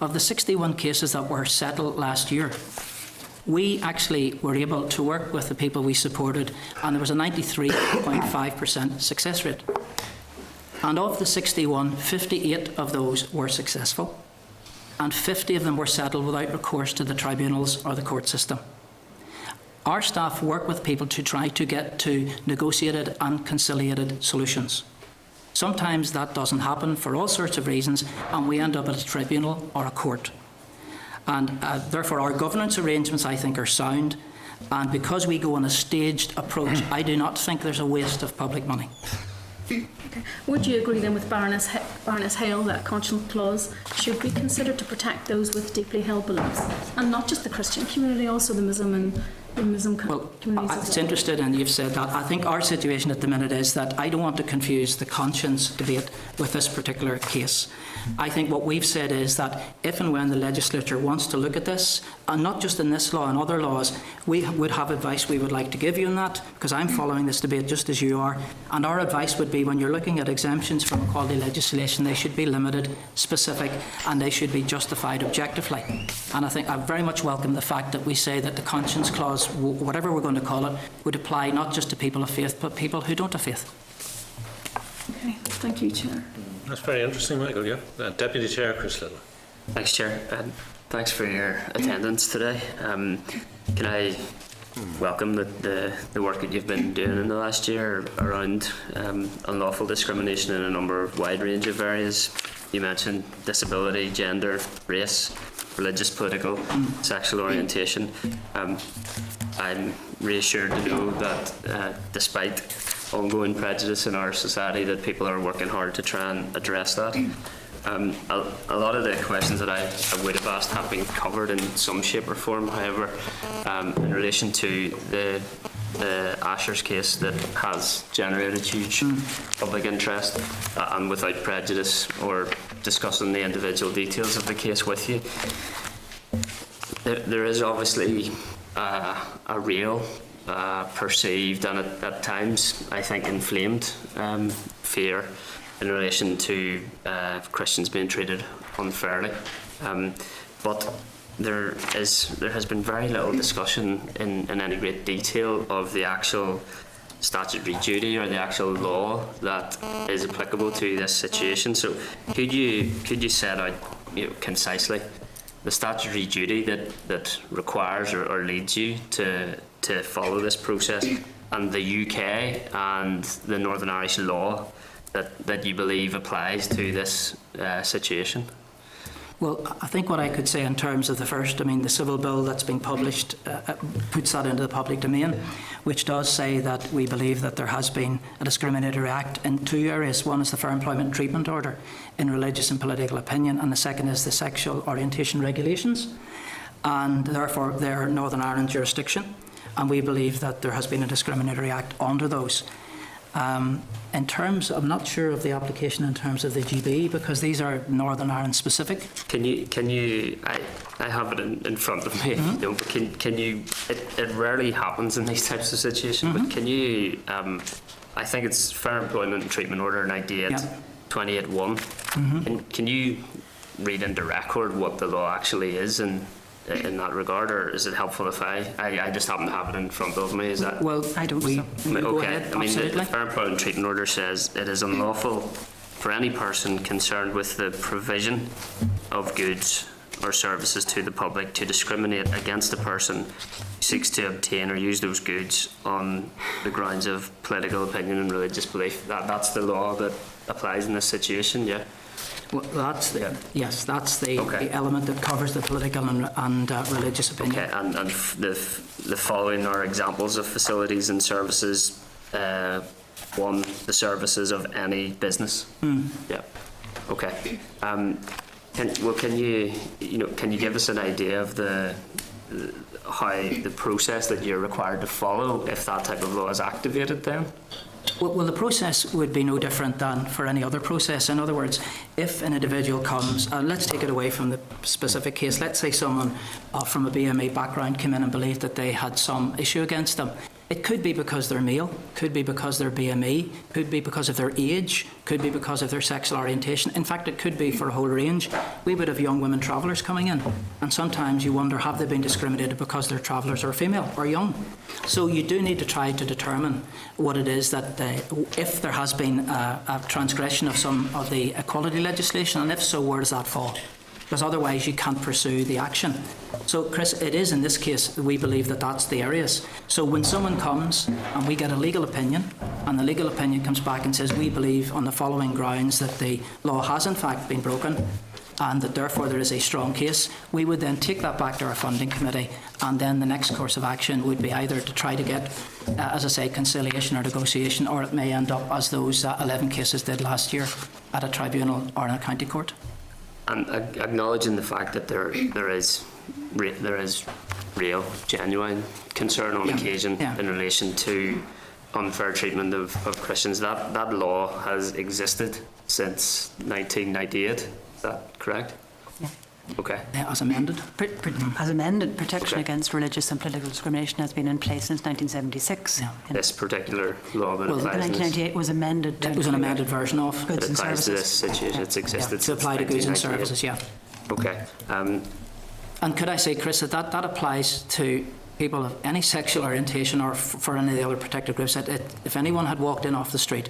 of the 61 cases that were settled last year, we actually were able to work with the people we supported, and there was a 93.5% success rate. And of the 61, 58 of those were successful, and 50 of them were settled without recourse to the tribunals or the court system. Our staff work with people to try to get to negotiated and conciliated solutions. Sometimes that doesn't happen for all sorts of reasons, and we end up at a tribunal or a court. And therefore our governance arrangements, I think, are sound, and because we go on a staged approach, I do not think there's a waste of public money. Okay. Would you agree then with Baroness Hale that a conscience clause should be considered to protect those with deeply held beliefs, and not just the Christian community, also the Muslim and the Muslim communities? It's interesting, and you've said that. I think our situation at the minute is that I don't want to confuse the conscience debate with this particular case. I think what we've said is that if and when the legislature wants to look at this, and not just in this law and other laws, we would have advice we would like to give you on that, because I'm following this debate just as you are. And our advice would be, when you're looking at exemptions from equality legislation, they should be limited, specific, and they should be justified objectively. And I think I very much welcome the fact that we say that the conscience clause, whatever we're going to call it, would apply not just to people of faith, but people who don't have faith. Okay, thank you, Chair. That's very interesting, Michael, yeah. Deputy Chair Chris Little. Thanks, Chair. Thanks for your attendance today. Can I welcome the work that you've been doing in the last year around unlawful discrimination in a number of wide range of areas. You mentioned disability, gender, race, religious, political, sexual orientation. I'm reassured to know that despite ongoing prejudice in our society, that people are working hard to try and address that. A lot of the questions that I would have asked have been covered in some shape or form. However, in relation to the Asher's case that has generated huge public interest, and without prejudice or discussing the individual details of the case with you, there is obviously a real, perceived and at times I think inflamed fear in relation to Christians being treated unfairly, but there has been very little discussion in any great detail of the actual statutory duty or the actual law that is applicable to this situation. So could you set out, concisely, the statutory duty that requires or leads you to follow this process, and the UK and the Northern Irish law that you believe applies to this situation? Well, I think what I could say in terms of the first, the civil bill that's been published puts that into the public domain, which does say that we believe that there has been a discriminatory act in two areas. One is the Fair Employment and Treatment Order in religious and political opinion, and the second is the sexual orientation regulations, and therefore they're Northern Ireland jurisdiction, and we believe that there has been a discriminatory act under those. In terms, I'm not sure of the application in terms of the GB, because these are Northern Ireland specific. Can you? I have it in front of me. If you don't, but can you? It rarely happens in these types of situations. But can you? I think it's Fair Employment and Treatment Order 98, 28.1. Can you read into record what the law actually is in that regard, or is it helpful if I just happen to have it in front of me? Is that? Well, I don't. Okay. Go ahead, The Fair Employment and Treatment Order says it is unlawful for any person concerned with the provision of goods or services to the public to discriminate against a person who seeks to obtain or use those goods on the grounds of political opinion and religious belief. That's the law that applies in this situation, yeah? Well, that's the element that covers the political and religious opinion. Okay, and the following are examples of facilities and services. One, the services of any business. Yeah. Okay. Can you give us an idea of how the process that you're required to follow if that type of law is activated then? Well, the process would be no different than for any other process. In other words, if an individual comes, and let's take it away from the specific case, let's say someone from a BME background came in and believed that they had some issue against them. It could be because they're male, could be because they're BME, could be because of their age, could be because of their sexual orientation. In fact, it could be for a whole range. We would have young women travellers coming in, and sometimes you wonder, have they been discriminated because their travellers are female or young? So you do need to try to determine what it is that, if there has been a transgression of some of the equality legislation, and if so, where does that fall? Because otherwise you can't pursue the action. So, Chris, it is in this case we believe that that's the areas. So when someone comes and we get a legal opinion, and the legal opinion comes back and says we believe on the following grounds that the law has in fact been broken, and that therefore there is a strong case, we would then take that back to our funding committee, and then the next course of action would be either to try to get, as I say, conciliation or negotiation, or it may end up as those 11 cases did last year at a tribunal or in a county court. And acknowledging the fact that there is real, genuine concern on occasion in relation to unfair treatment of Christians, that law has existed since 1998. Is that correct? Yeah. Okay. As amended? As amended, protection against religious and political discrimination has been in place since 1976. Yeah. This particular law that applies 1998 was amended. It was an amended version of goods and applies services. to this situation. It's existed to since apply to goods and services, 1998. Okay. And could I say, Chris, that applies to people of any sexual orientation or for any of the other protected groups. That if anyone had walked in off the street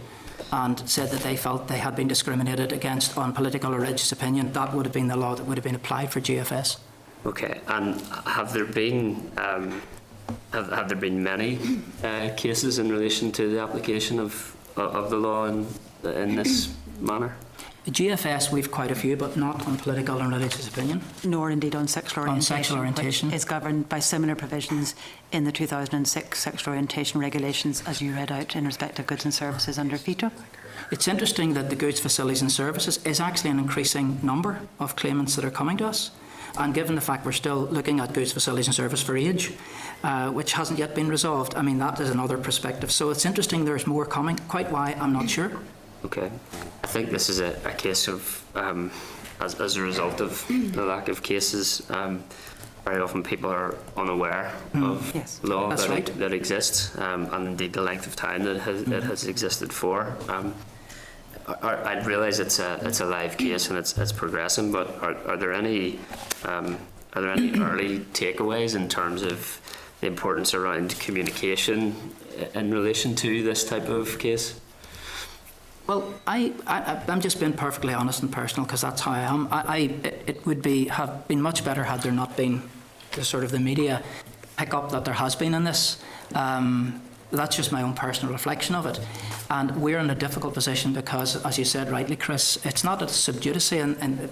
and said that they felt they had been discriminated against on political or religious opinion, that would have been the law that would have been applied for GFS. Okay, and have there been have there been many cases in relation to the application of the law in this manner? The GFS, we've quite a few, but not on political and religious opinion. Nor indeed on sexual orientation. On sexual orientation. Which is governed by similar provisions in the 2006 sexual orientation regulations, as you read out in respect of goods and services under FITO. It's interesting that the goods, facilities and services is actually an increasing number of claimants that are coming to us. And given the fact we're still looking at goods, facilities and service for age, which hasn't yet been resolved, I mean, that is another perspective. So it's interesting there's more coming. Quite why, I'm not sure. Okay. I think this is a case of, as a result of the lack of cases, very often people are unaware of law that exists, and indeed the length of time that it has existed for. I realise it's a live case and it's progressing, but are there any early takeaways in terms of the importance around communication in relation to this type of case? Well, I'm just being perfectly honest and personal because that's how I am. It would have been much better had there not been the media pick up that there has been in this. That's just my own personal reflection of it. And we're in a difficult position because, as you said rightly, Chris, it's not a sub judice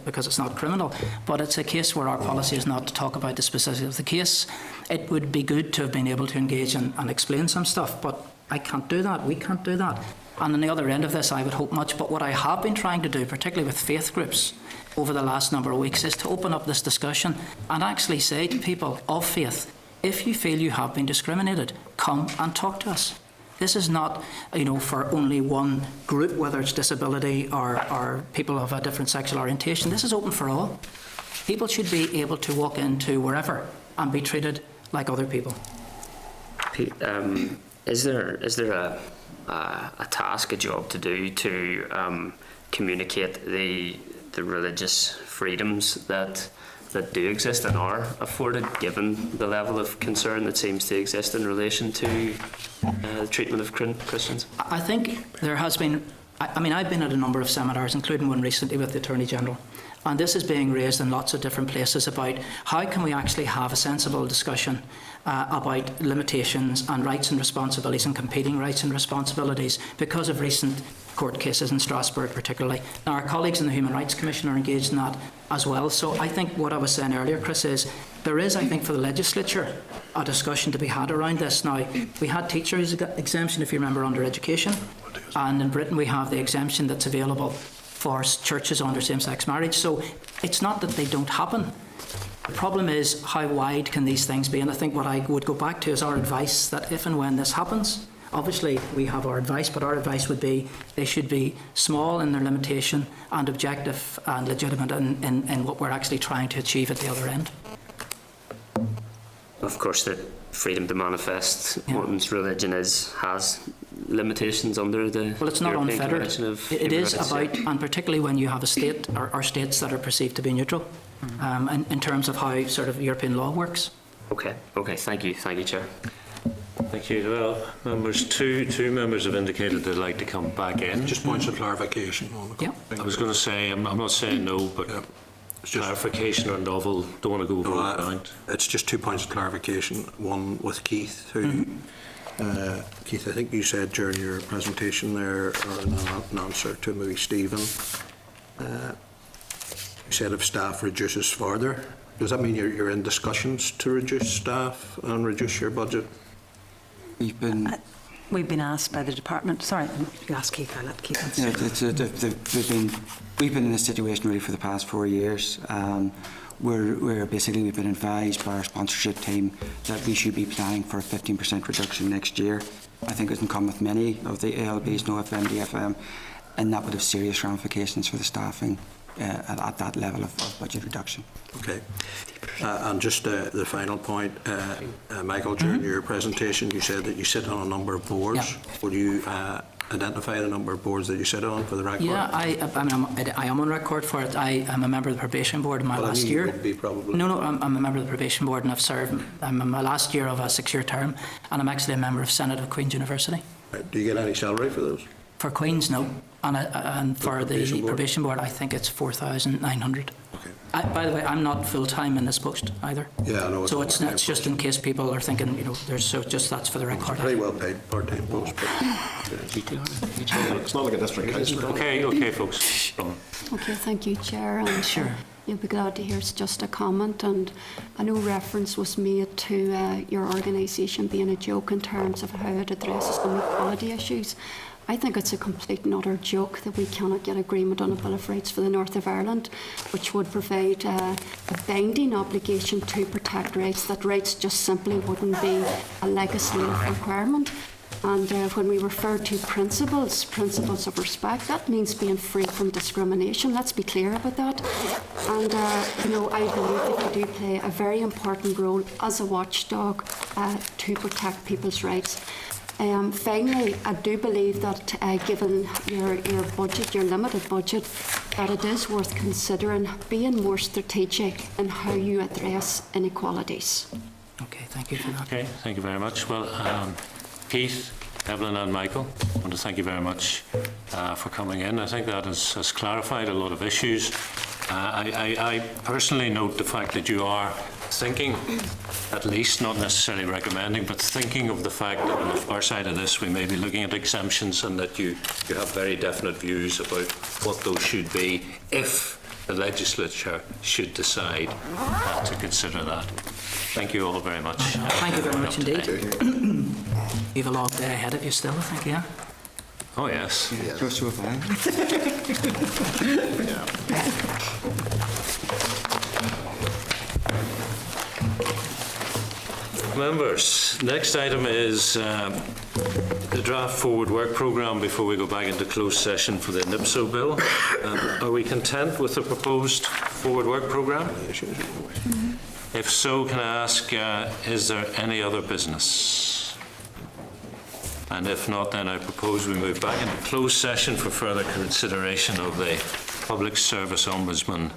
because it's not criminal, but it's a case where our policy is not to talk about the specifics of the case. It would be good to have been able to engage and explain some stuff, but I can't do that. We can't do that. And on the other end of this, I would hope much. But what I have been trying to do, particularly with faith groups over the last number of weeks, is to open up this discussion and actually say to people of faith, if you feel you have been discriminated, come and talk to us. This is not, for only one group, whether it's disability or people of a different sexual orientation. This is open for all. People should be able to walk into wherever and be treated like other people. Pete, is there a task, a job to do to communicate the religious freedoms that do exist and are afforded, given the level of concern that seems to exist in relation to the treatment of Christians? I think there has been, I've been at a number of seminars, including one recently with the Attorney General, and this is being raised in lots of different places about how can we actually have a sensible discussion about limitations and rights and responsibilities and competing rights and responsibilities because of recent court cases in Strasbourg particularly. Now our colleagues in the Human Rights Commission are engaged in that as well. So I think what I was saying earlier, Chris, is there is, I think, for the legislature a discussion to be had around this. Now we had teachers exemption, if you remember, under education, and in Britain we have the exemption that's available for churches under same-sex marriage. So it's not that they don't happen. The problem is how wide can these things be, and I think what I would go back to is our advice that if and when this happens, obviously we have our advice, but our advice would be they should be small in their limitation and objective and legitimate in what we're actually trying to achieve at the other end. Of course, the freedom to manifest one's religion has limitations under the well, it's not European unfettered. Convention of It Human is Rights. about, and particularly when you have a state or states that are perceived to be neutral, in terms of how European law works. Okay. Thank you, Chair. Thank you. Well, members, two members have indicated they'd like to come back in. Just points of clarification on the I was going to say, I'm not saying no, but it's just clarification or novel, don't want to go over the point. It's just 2 points of clarification. One with Keith, who Keith, I think you said during your presentation there, or an answer to maybe Stephen, you said if staff reduces further, does that mean you're in discussions to reduce staff and reduce your budget? We've been asked by the department. Sorry, you ask Keith. I'll let Keith answer. We've been in this situation really for the past 4 years. We've been advised by our sponsorship team that we should be planning for a 15% reduction next year. I think it doesn't come with many of the ALBs, no OFMDFM, and that would have serious ramifications for the staffing at that level of budget reduction. Okay. And just the final point, Michael, during your presentation you said that you sit on a number of boards. Yeah. Would you identify the number of boards that you sit on for the record? Yeah, I am on record for it. I am a member of the probation board in my last year. You would be probably. No, I'm a member of the probation board and I've served. I'm in my last year of a 6-year term and I'm actually a member of Senate of Queen's University. Right. Do you get any salary for those? For Queen's, no. And for the probation board, I think it's 4,900. Okay. By the way, I'm not full-time in this post either. Yeah, I know. So it's just in case people are thinking, you know, that's for the record. Very well paid part-time post. But, It's not like a district councillor. Okay, folks. Okay, thank you, Chair. And Sure. You'll be glad to hear it's just a comment, and I know reference was made to your organisation being a joke in terms of how it addresses inequality issues. I think it's a complete and utter joke that we cannot get agreement on a Bill of Rights for the North of Ireland, which would provide a binding obligation to protect rights, that rights just simply wouldn't be a legislative requirement. And when we refer to principles of respect, that means being free from discrimination. Let's be clear about that. And, you know, I believe that you do play a very important role as a watchdog to protect people's rights. Finally, I do believe that given your budget, your limited budget, that it is worth considering being more strategic in how you address inequalities. Okay, thank you for that. Okay, thank you very much. Well, Keith, Evelyn and Michael, I want to thank you very much for coming in. I think that has clarified a lot of issues. I personally note the fact that you are thinking, at least not necessarily recommending, but thinking of the fact that on the far side of this we may be looking at exemptions, and that you have very definite views about what those should be if the legislature should decide to consider that. Thank you all very much. Thank you very much indeed. You have a long day ahead of you still, I think, yeah? Oh, yes. Just so have I. Members, next item is the draft forward work programme before we go back into closed session for the NIPSO bill. Are we content with the proposed forward work programme? If so, can I ask, is there any other business? And if not, then I propose we move back into closed session for further consideration of the Public Service Ombudsman